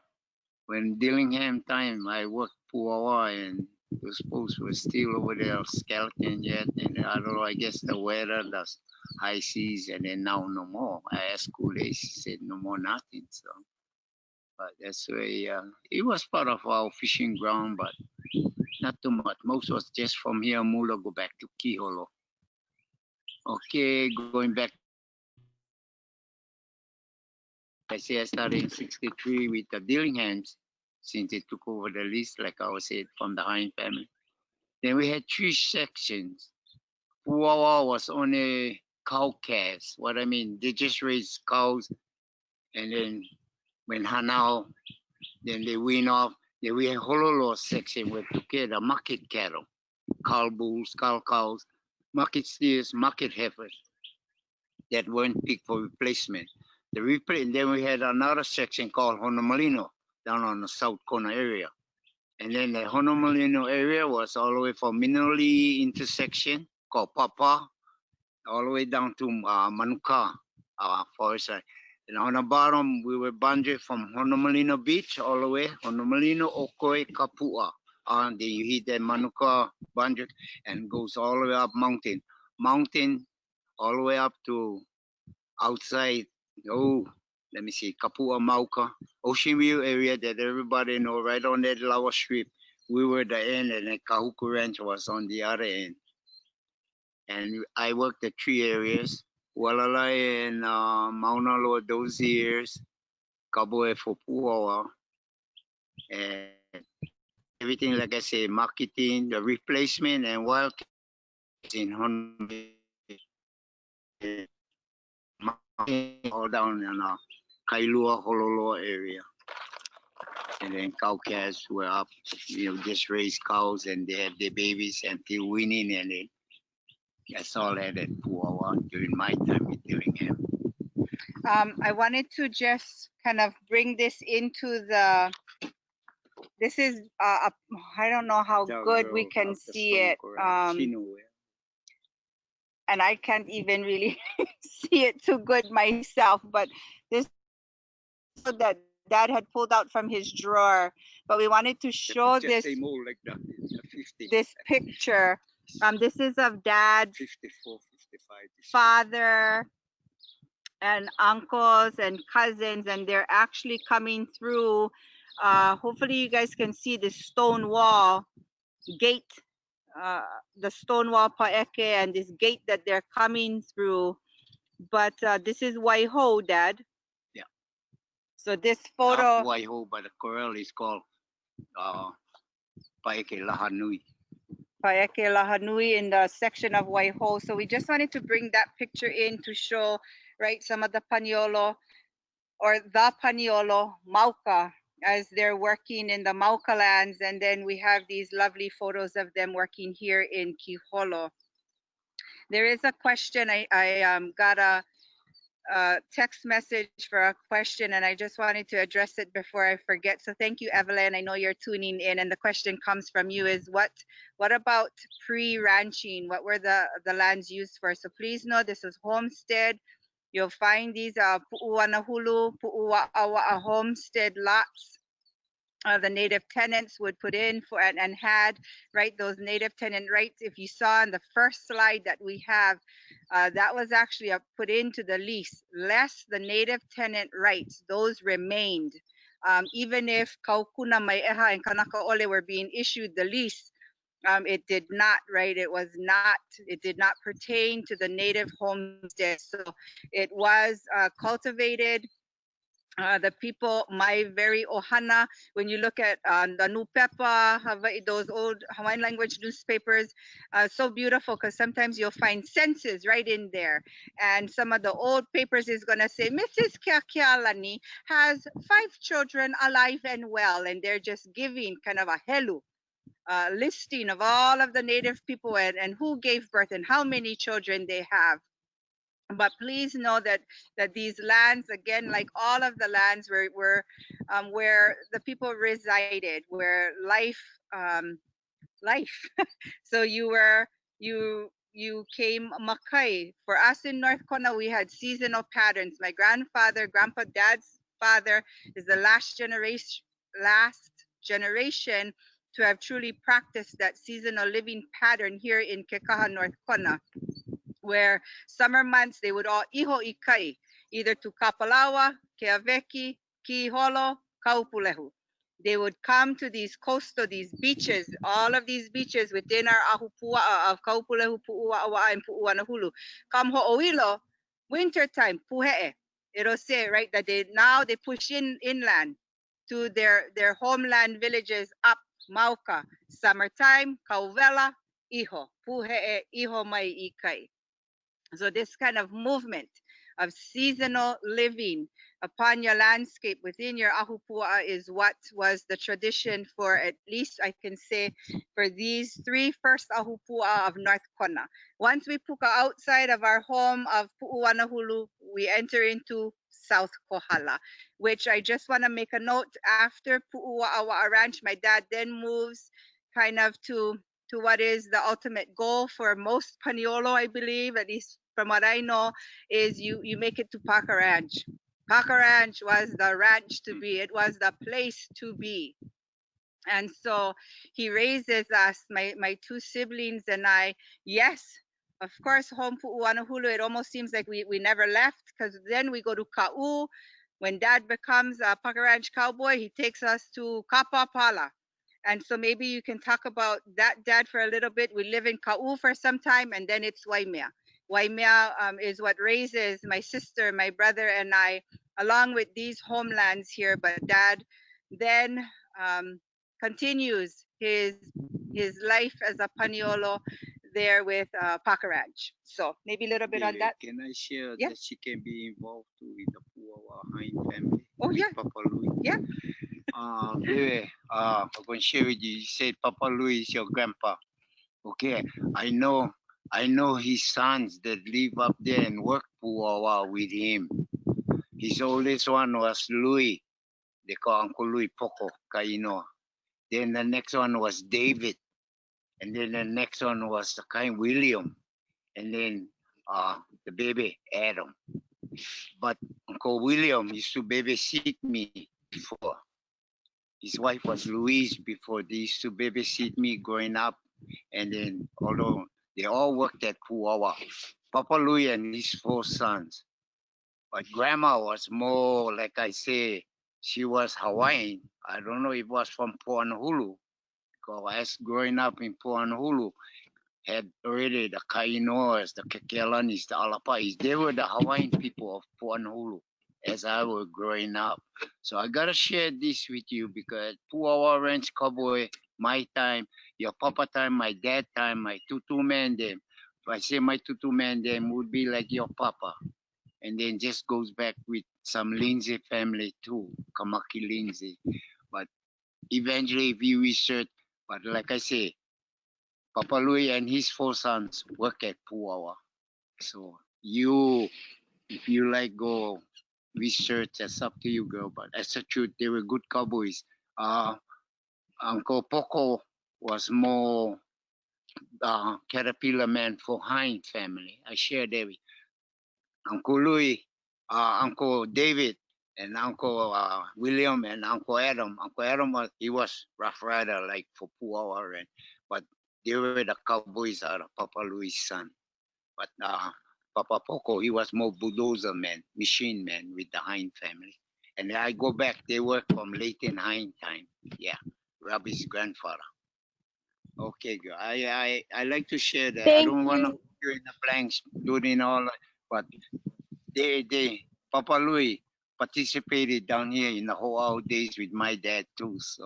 when Dillingham time, I worked Puʻuwaʻawaʻa and those posts were still over there, skeleton yet. And I don't know, I guess the weather, the high seas, and then now no more. I asked ulei, she said no more nothing. So, but that's where it was part of our fishing ground, but not too much. Most was just from here, Mula, go back to Kiholo. Okay, going back. I say I started in 63 with the Dillinghams since they took over the lease, like I was said, from the Hine family. Then we had 3 sections. Puʻuwaʻawaʻa was only cow calves. What I mean, they just raised cows, and then when Hanao, then they went off. Then we had Hololo section where took care of the market cattle, cow bulls, cow cows, market steers, market heifers that weren't picked for replacement. Then we had another section called Honolulu down on the south corner area. And then the Honolulu area was all the way from Minoli intersection called Papa, all the way down to Manuka, forest side. And on the bottom, we were bounded from Honolulu Beach all the way, Honolulu, Okoi, Kapua. Then you hit the Manuka boundary and goes all the way up mountain. Mountain all the way up to outside, let me see, Kapua, Mauka, Ocean View area that everybody know, right on that lava strip. We were the end, and then Kahuku Ranch was on the other end. And I worked the 3 areas, Walalai and Mauna Loa those years, Kaboe for Puʻuwaʻawaʻa, and everything, like I say, marketing, the replacement, and wild in Honolulu, all down in Kailua, Hololoa area. And then cow calves were up, just raised cows, and they had their babies until weaning, and then that's all I had at Puʻuwaʻawaʻa during my time with Dillingham. I wanted to just kind of bring this into this is, I don't know how good we can see it. And I can't even really see it too good myself, but this that Dad had pulled out from his drawer, but we wanted to show this this picture. This is of Dad, 54, 55, father, and uncles and cousins, and they're actually coming through. Hopefully you guys can see this stone wall gate, the stone wall paeke, and this gate that they're coming through. But this is Waiho, Dad. Yeah. So this photo. Not Waiho, but the corral is called Paeke Lahanui. Paeke Lahanui in the section of Waiho. So we just wanted to bring that picture in to show, right, some of the Paniolo or the Paniolo Mauka as they're working in the Mauka lands. And then we have these lovely photos of them working here in Kiholo. There is a question. I got a text message for a question, and I just wanted to address it before I forget. So thank you, Evelyn. I know you're tuning in, and the question comes from you is what about pre-ranching? What were the lands used for? So please know this is homestead. You'll find these Puʻuwanahulu, Puʻuwaʻawaʻa homestead lots. The native tenants would put in for and had, right, those native tenant rights. If you saw in the first slide that we have, that was actually put into the lease, less the native tenant rights, those remained. Even if Kaukuna Maiʻeha and Kanakaʻole were being issued the lease, it did not, right? It did not pertain to the native homestead. So it was cultivated The people, my very ohana, when you look at the Nupepa, Hawaii, those old Hawaiian language newspapers, so beautiful because sometimes you'll find senses right in there. And some of the old papers is going to say, Mrs. Keakealani has 5 children alive and well. And they're just giving kind of a helu. Listing of all of the native people and who gave birth and how many children they have. But please know that these lands, again, like all of the lands where the people resided, where life. So you came makai. For us in North Kona, we had seasonal patterns. My grandfather, grandpa, dad's father is the last generation to have truly practiced that seasonal living pattern here in Kekaha, North Kona, where summer months they would all iho ikai, either to Kapalawa, Keaweki, Kiholo, Kaupulehu. They would come to these coastal, these beaches, all of these beaches within our ahupuaʻa of Kaupulehu, Puʻuwaʻawaʻa, and Puʻuwanahulu. Come ho'oilo, wintertime, puhe'e. It'll say, right, that they push inland to their homeland villages up Mauka. Summertime, Kauvela, iho, puhe'e, iho mai ikai. So this kind of movement of seasonal living upon your landscape within your ahupuaʻa is what was the tradition for, at least I can say, for these 3 first ahupuaʻa of North Kona. Once we puka outside of our home of Puʻuwanahulu, we enter into South Kohala, which I just want to make a note, after Puʻuwaʻawaʻa Ranch, my dad then moves kind of to what is the ultimate goal for most Paniolo, I believe, at least from what I know, is you make it to Paca Ranch. Paca Ranch was the ranch to be. It was the place to be. And so he raises us, my 2 siblings and I. Yes, of course, home Puʻuwanahulu, it almost seems like we never left, because then we go to Ka'u. When dad becomes a Paca Ranch cowboy, he takes us to Kapapala. And so maybe you can talk about that, Dad, for a little bit. We live in Ka'u for some time, and then it's Waimea. Waimea is what raises my sister, my brother, and I, along with these homelands here. But Dad then continues his life as a Paniolo there with Paca Ranch. So maybe a little bit on that. Can I share Yeah. that she can be involved too with the Puʻuwaʻawaʻa Hain family? Oh, with yeah. Papa Louis. Yeah. Baby, I'm going to share with you. You said Papa Louis is your grandpa. Okay, I know his sons that live up there and work Puʻuwaʻawaʻa with him. His oldest one was Louis. They call Uncle Louis Poko Kainoa. Then the next one was David. And then the next one was the kind William. And then the baby Adam. But Uncle William used to babysit me before. His wife was Louise before. They used to babysit me growing up. And then, although they all worked at Puʻuwaʻawaʻa, Papa Louis and his 4 sons. But grandma was more, like I say, she was Hawaiian. I don't know if it was from Puʻuwanahulu. Because as growing up in Puʻuwanahulu, had already the Kainoas, the Keakealanis, the Alapais. They were the Hawaiian people of Puʻuwanahulu as I was growing up. So I gotta share this with you because Puʻuwaʻawaʻa Ranch Cowboy, my time, your papa time, my dad time, my tutu man them. If I say my tutu man them would be like your papa. And then just goes back with some Lindsay family too, Kamaki Lindsay. But eventually if you research, but like I say, Papa Louis and his 4 sons work at Puʻuwaʻawaʻa. So you, if you like, go research. That's up to you, girl. But that's the truth. They were good cowboys. Uncle Poco was more caterpillar man for Hine family. I share that with Uncle Louis, Uncle David, and Uncle William and Uncle Adam. Uncle Adam he was Rough Rider like for Puʻuwaʻawaʻa, but they were the cowboys out of Papa Louis' son. But Papa Poco, he was more bulldozer man, machine man with the Hine family. And I go back, they work from late in Hine time. Yeah, Robbie's grandfather. Okay, girl. I like to share that. I Thank don't want to you. put you in the blanks doing all that, but they Papa participated down here in the whole days with my dad too. So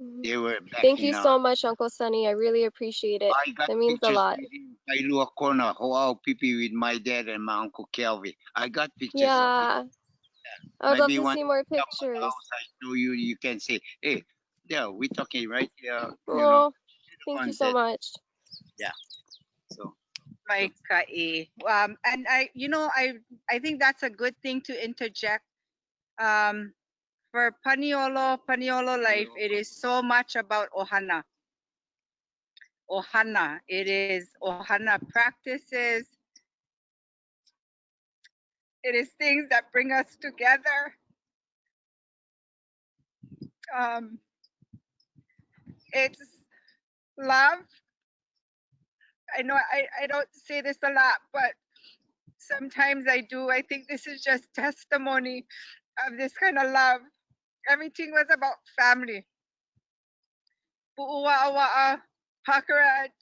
Mhm. they were back Thank in. you so much, Uncle Sonny. I really appreciate it. I got That means a pictures lot. with him, Kailua Kona, Ho'au Pipi with my dad and my uncle Kelvin. I got pictures of it. Yeah, I would love Maybe to one see more come to the pictures. house, I show you. You can say, "Hey, yeah, we're talking right here." You know, Oh, the thank you one so that, much. yeah. So Makai. And I think that's a good thing to interject. Um, for Paniolo life, it is so much about ohana. Ohana. It is ohana practices. It is things that bring us together. Um, it's love. I know I don't say this a lot, but sometimes I do. I think this is just testimony of this kind of love. Everything was about family. Puʻuwaʻawaʻa, Pakaraj,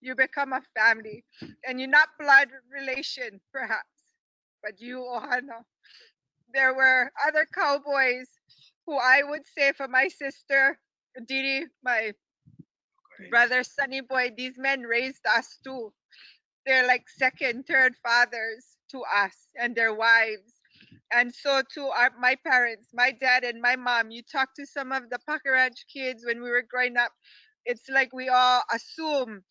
you become a family. And you're not blood relation, perhaps, but you, Ohana. There were other cowboys who I would say for my sister, Didi, my brother, Sonny Boy, these men raised us too. They're like second, third fathers to us and their wives. And so to my parents, my dad and my mom, you talk to some of the Pakaraj kids when we were growing up, it's like we all assume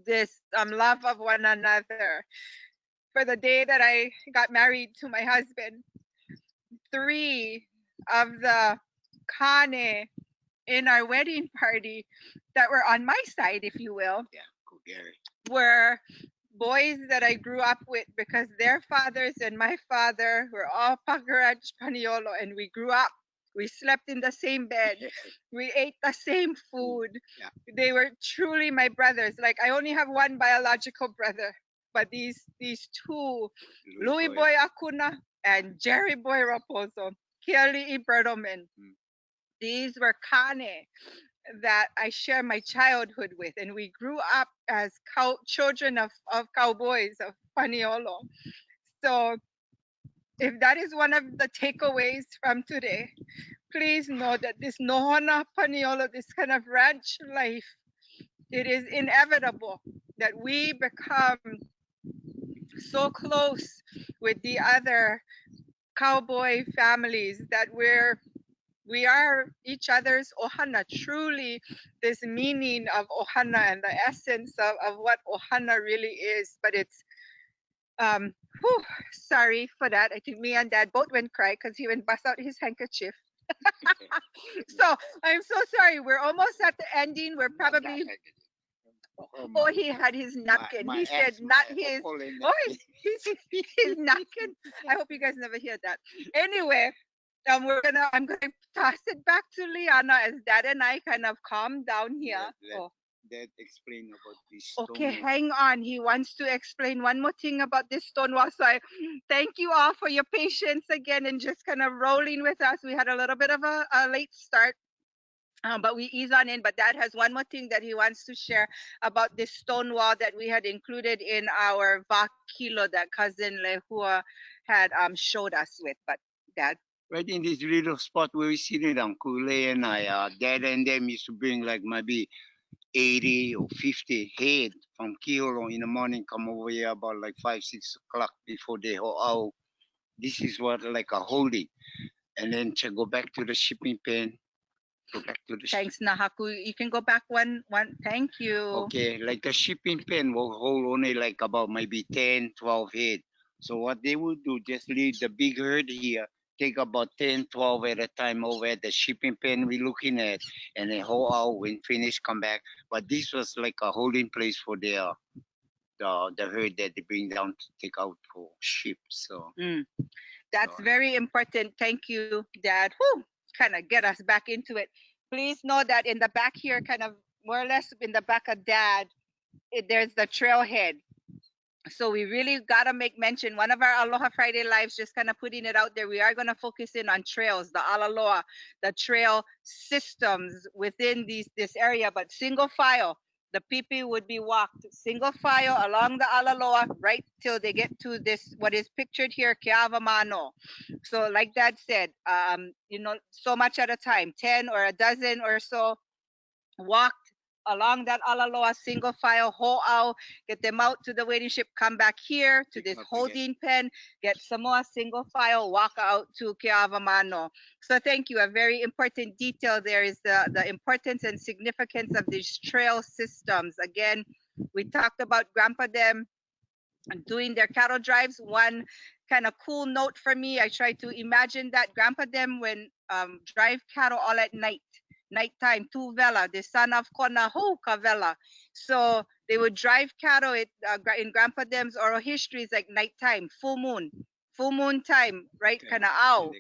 this love of one another. For the day that I got married to my husband, 3 of the kane in our wedding party that were on my side, if you will, yeah, go Gary. were boys that I grew up with because their fathers and my father were all Pakaraj Paniolo, and we grew up. We slept in the same bed. We ate the same food. Yeah. They were truly my brothers. Like I only have one biological brother, but these two, Louis Boy Acuna and Jerry Boy Raposo, Kiali Bertoman. These were kane that I share my childhood with, and we grew up as children of cowboys of Paniolo. So, if that is one of the takeaways from today, please know that this Nohona Paniolo, this kind of ranch life, it is inevitable that we become so close with the other cowboy families that we are each other's ohana. Truly, this meaning of ohana and the essence of what ohana really is. But it's whew, sorry for that. I think me and dad both went cry because he went bust out his handkerchief. So I'm so sorry. We're almost at the ending. We're probably oh, he had his napkin. He said not his. Oh, his napkin. I hope you guys never hear that. Anyway, I'm gonna toss it back to Liana as Dad and I kind of calm down here. Dad explain about this. Okay, hang on. He wants to explain one more thing about this stone wall. So I thank you all for your patience again and just kind of rolling with us. We had a little bit of a late start. But we ease on in. But Dad has one more thing that he wants to share about this stone wall that we had included in our vakilo that cousin Lehua had showed us with. But Dad. Right in this little spot where we sitting down, Kule and I, Dad and them used to bring like maybe 80 or 50 head from Kiholo in the morning, come over here about like 5, 6 o'clock before they go out. This is what like a holding. And then to go back to the shipping pen, go back to the Thanks, Nahaku. You can go back one. Thank you. Okay, like a shipping pen will hold only like about maybe 10, 12 head. So what they would do, just leave the big herd here, take about 10, 12 at a time over at the shipping pen we're looking at, and then haul out when finished, come back. But this was like a holding place for their the herd that they bring down to take out for ship. So that's very important. Thank you, Dad. Whew, kind of get us back into it. Please know that in the back here, kind of more or less in the back of Dad, there's the trailhead. So we really gotta make mention. One of our Aloha Friday lives, just kind of putting it out there. We are gonna focus in on trails, the Alaloa, the trail systems within this area, but single file. the pipi would be walked single file along the Alaloa right till they get to this, what is pictured here, Keava Mano. So like Dad said, you know, so much at a time, 10 or a dozen or so walked along that Alaloa single file, ho'au, get them out to the waiting ship, come back here to this holding pen, get some more single file, walk out to Keava Mano. So thank you. A very important detail there is the importance and significance of these trail systems. Again, we talked about Grandpa them doing their cattle drives. One kind of cool note for me, I try to imagine that Grandpa them when drive cattle all at nighttime, tu vela, the son of Kona ho kavela. So they would drive cattle in Grandpa them's oral histories like nighttime, full moon time, right? Kind of ow.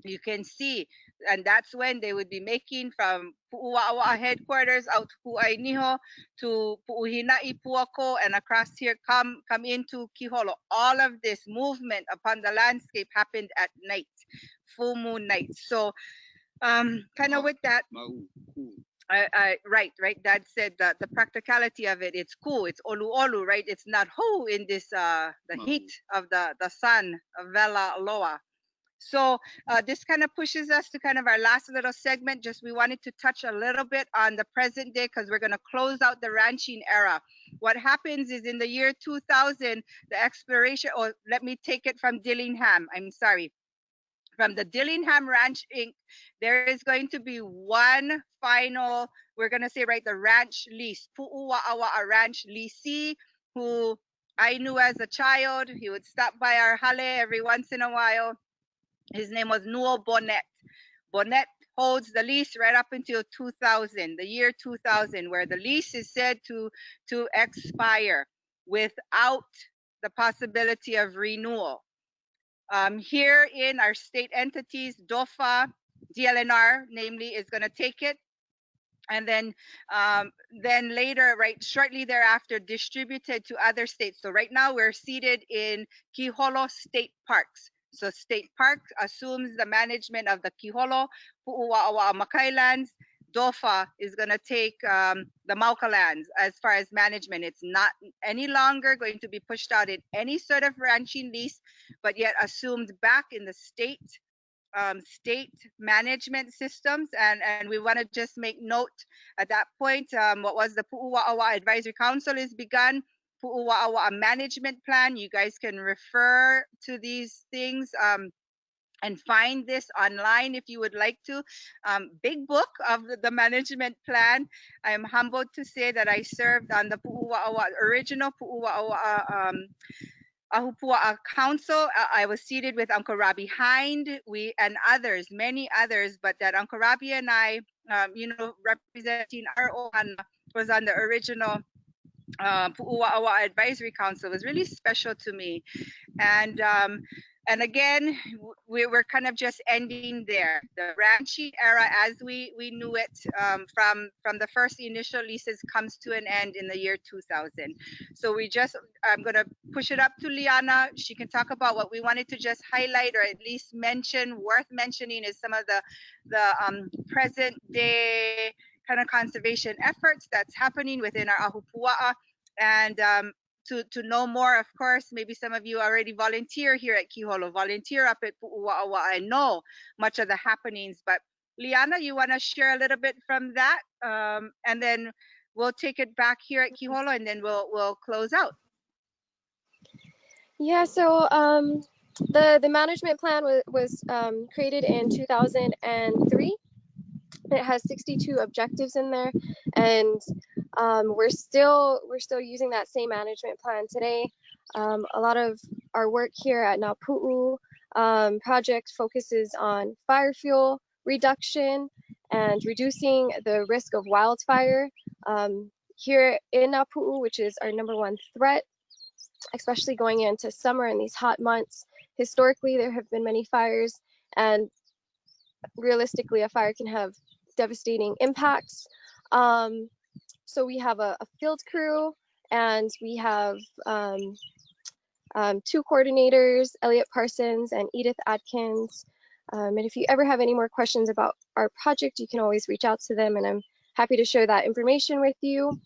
You can see, and that's when they would be making from Puʻuwaʻawaʻa headquarters out to Puʻainiho to Puʻuhinaʻi Puako and across here come into Kiholo. All of this movement upon the landscape happened at night, full moon night. So kind of with that, right, Dad said that the practicality of it, it's cool, it's olu, right? It's not ho in this the heat of the sun of Vela Loa. So this kind of pushes us to kind of our last little segment. Just we wanted to touch a little bit on the present day because we're going to close out the ranching era. What happens is in the year 2000, the exploration, or let me take it from Dillingham, I'm sorry. From the Dillingham Ranch Inc., there is going to be one final, we're going to say, right, the ranch lease, Puʻuwaʻawaʻa ranch leasee, who I knew as a child. He would stop by our hale every once in a while. His name was Nuo Bonnet. Bonnet holds the lease right up until 2000, the year 2000, where the lease is said to expire without the possibility of renewal. Here in our state entities, DOFA, DLNR, namely, is going to take it. And then later, right, shortly thereafter, distributed to other states. So right now we're seated in Kiholo State Parks. So State Park assumes the management of the Kiholo, Puʻuwaʻawaʻa Makai lands. DOFA is going to take the Mauka lands as far as management. It's not any longer going to be pushed out in any sort of ranching lease, but yet assumed back in the state management systems, and we want to just make note at that point, what was the Puʻuwaʻawaʻa Advisory Council is begun, Puʻuwaʻawaʻa Management Plan. You guys can refer to these things and find this online if you would like to. Big book of the management plan. I am humbled to say that I served on the original Puʻuwaʻawaʻa ahupuaʻa council. I was seated with Uncle Robbie Hind, and others, many others, but that Uncle Robbie and I, representing our ohana, was on the original Puʻuwaʻawaʻa Advisory Council. It was really special to me. And again, we're kind of just ending there. The ranching era, as we knew it from the first initial leases, comes to an end in the year 2000. So I'm going to push it up to Liana. She can talk about what we wanted to just highlight or at least mention, worth mentioning, is some of the present day kind of conservation efforts that's happening within our ahupuaʻa. And to know more, of course, maybe some of you already volunteer here at Kiholo, volunteer up at Puʻuwaʻawaʻa, and know much of the happenings. But Liana, you want to share a little bit from that? And then we'll take it back here at Kiholo, and then we'll close out. Yeah, so the management plan was created in 2003. It has 62 objectives in there, and we're still using that same management plan today. A lot of our work here at Napuʻu project focuses on fire fuel reduction and reducing the risk of wildfire here in Napuʻu, which is our #1 threat, especially going into summer and these hot months. Historically, there have been many fires, and realistically, a fire can have devastating impacts. So we have a field crew, and we have 2 coordinators, Elliot Parsons and Edith Atkins. And if you ever have any more questions about our project, you can always reach out to them, and I'm happy to share that information with you.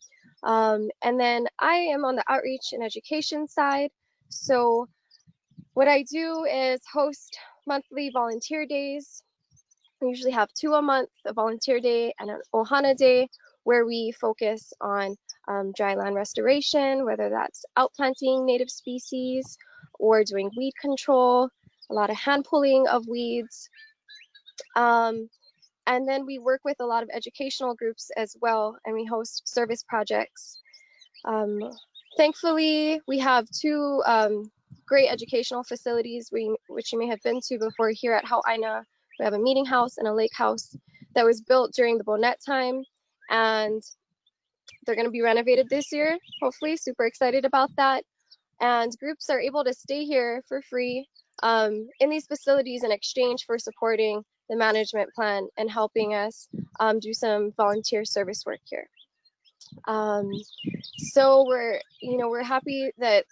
And then I am on the outreach and education side. So what I do is host monthly volunteer days. We usually have 2 a month, a volunteer day and an ohana day, where we focus on dry land restoration, whether that's outplanting native species or doing weed control, a lot of hand pulling of weeds. And then we work with a lot of educational groups as well, and we host service projects. Thankfully, we have 2 great educational facilities which you may have been to before here at Hauʻaina. We have a meeting house and a lake house that was built during the Bonnet time, and they're going to be renovated this year, hopefully. Super excited about that. And groups are able to stay here for free in these facilities in exchange for supporting the management plan and helping us do some volunteer service work here. So we're happy that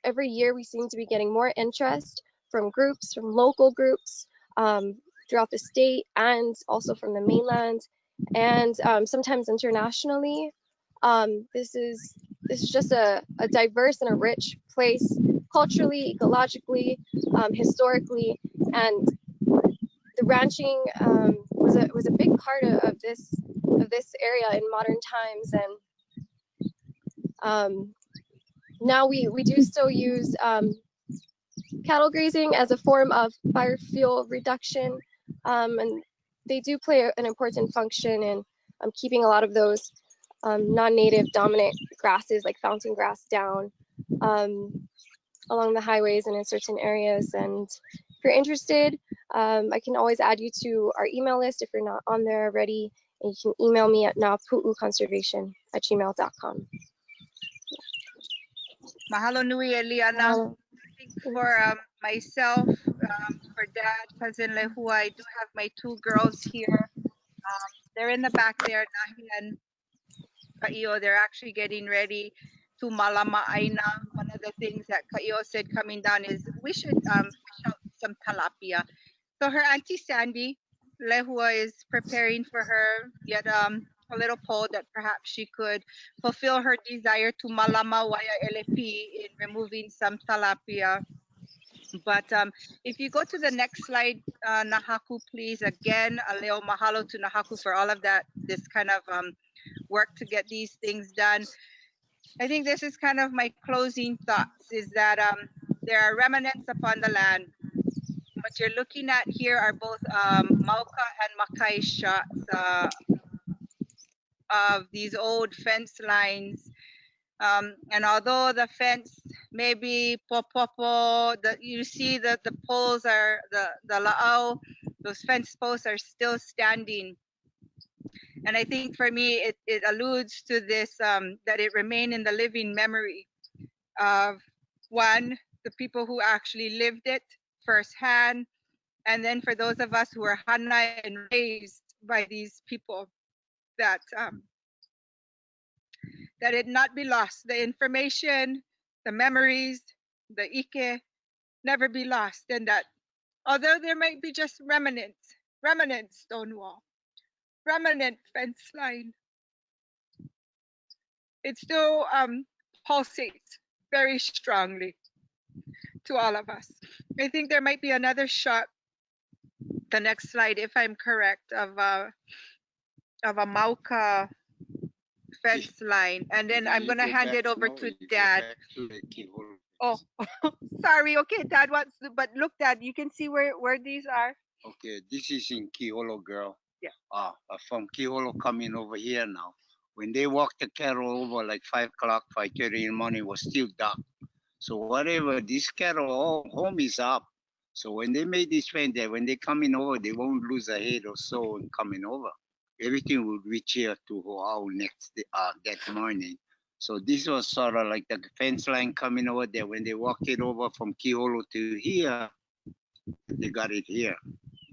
every year we seem to be getting more interest from groups, from local groups throughout the state, and also from the mainland, and sometimes internationally. This is just a diverse and a rich place, culturally, ecologically, historically, and the ranching was a big part of this area in modern times. And now we do still use cattle grazing as a form of biofuel reduction, and they do play an important function in keeping a lot of those non-native dominant grasses like fountain grass down along the highways and in certain areas. And if you're interested, I can always add you to our email list if you're not on there already, and you can email me at napuʻuconservation@gmail.com. Mahalo nui, Liana. I think for myself, for Dad, Cousin Lehua, I do have my 2 girls here. They're in the back there, Nahi and Kaio. They're actually getting ready to malama aina. One of the things that Kaio said coming down is we should fish out some tilapia. So her auntie Sandy, Lehua, is preparing for her yet a little pole that perhaps she could fulfill her desire to malama waya LP in removing some tilapia. But if you go to the next slide, Nahaku, please. Again, a leo mahalo to Nahaku for all of that, this kind of work to get these things done. I think this is kind of my closing thoughts, is that there are remnants upon the land. What you're looking at here are both Mauka and makai shots of these old fence lines. And although the fence may be popopo, you see that the poles are, the la'au, those fence posts are still standing. And I think for me, it alludes to this, that it remained in the living memory of, one, the people who actually lived it firsthand, and then for those of us who are hana and raised by these people, that that it not be lost. The information, the memories, the ike never be lost, and that although there might be just remnant stone wall, remnant fence line, it still pulsates very strongly to all of us. I think there might be another shot, the next slide, if I'm correct, of a Mauka fence line, and then I'm gonna hand it over to Dad. Oh, sorry. Okay, Dad wants to, but look, Dad, you can see where these are. Okay, this is in Kiholo, girl. Yeah. From Kiholo coming over here now. When they walked the cattle over like 5 o'clock, 5:30 in the morning, it was still dark. So whatever, this cattle home is up. So when they made this fence there, when they coming over, they won't lose a head or so in coming over. Everything would reach here to Hoau next day, that morning. So this was sort of like the fence line coming over there. When they walked it over from Kiholo to here, they got it here.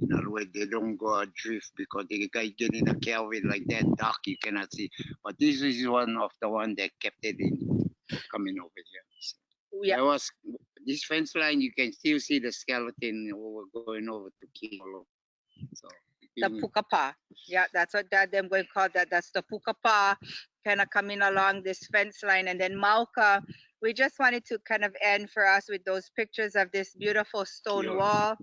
In other words, they don't go adrift because they get in a Kelvin like that dark, you cannot see. But this is one of the one that kept it in coming over here. Yeah. There was this fence line, you can still see the skeleton going over to Kiholo. So the pukapa. Yeah, that's what Dad them going to call that. That's the pukapa kind of coming along this fence line. And then Mauka, we just wanted to kind of end for us with those pictures of this beautiful stone wall.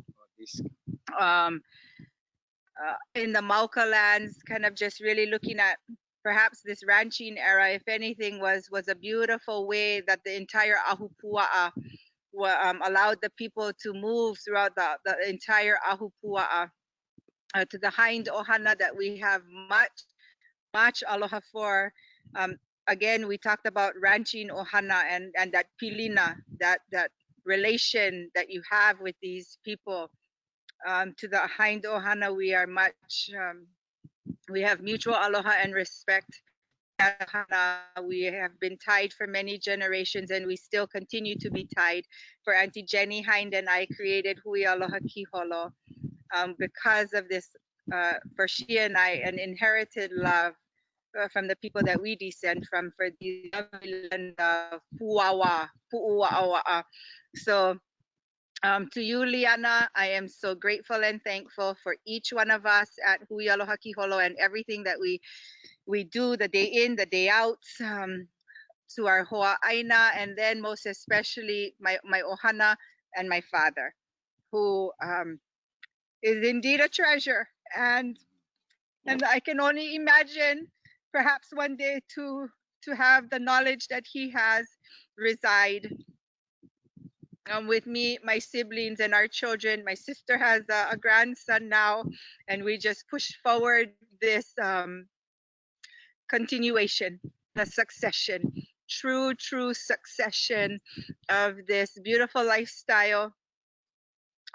In the Mauka lands, kind of just really looking at perhaps this ranching era, if anything, was a beautiful way that the entire ahupuaʻa allowed the people to move throughout the entire ahupuaʻa to the hind ohana that we have much aloha for. Again, we talked about ranching ohana and that pilina, that relation that you have with these people. To the hind ohana, we are we have mutual aloha and respect. We have been tied for many generations, and we still continue to be tied. For Auntie Jenny Hind and I created Hui Aloha Kiholo because of this, for she and I, an inherited love from the people that we descend from, for the land of Puʻuwaʻawaʻa. So to you, Liana, I am so grateful and thankful for each one of us at Hui Aloha Kiholo and everything that we do, the day in, the day out, to our hoʻāina, and then most especially my ohana and my father, who is indeed a treasure. And I can only imagine perhaps one day to have the knowledge that he has reside with me, my siblings, and our children. My sister has a grandson now, and we just push forward this continuation, the succession, true succession of this beautiful lifestyle,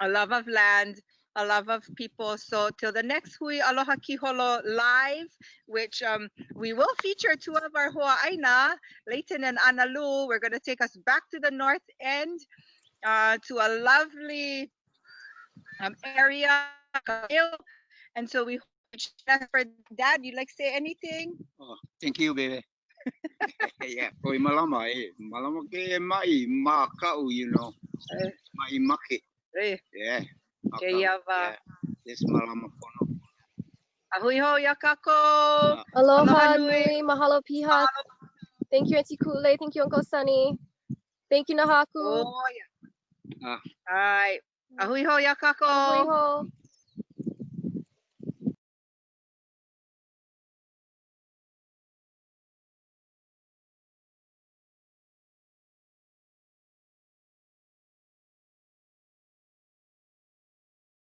a love of land, a love of people. So till the next Hui Aloha Kiholo live, which we will feature two of our hoʻāina, Leighton and Analu. We're going to take us back to the north end to a lovely area. And so we for Dad, you'd like to say anything? Oh, thank you, baby. Yeah, koi malama malama ke mai makau, you know, mai make. Yeah. Okay, Yeah. This malama kono. Ahui ho yakako. Aloha nui, mahalo piha. Thank you, Auntie Kule. Thank you, Uncle Sonny. Thank you, Nahaku. Oh, yeah. All right. Ahui ho yakako. Ahui ho.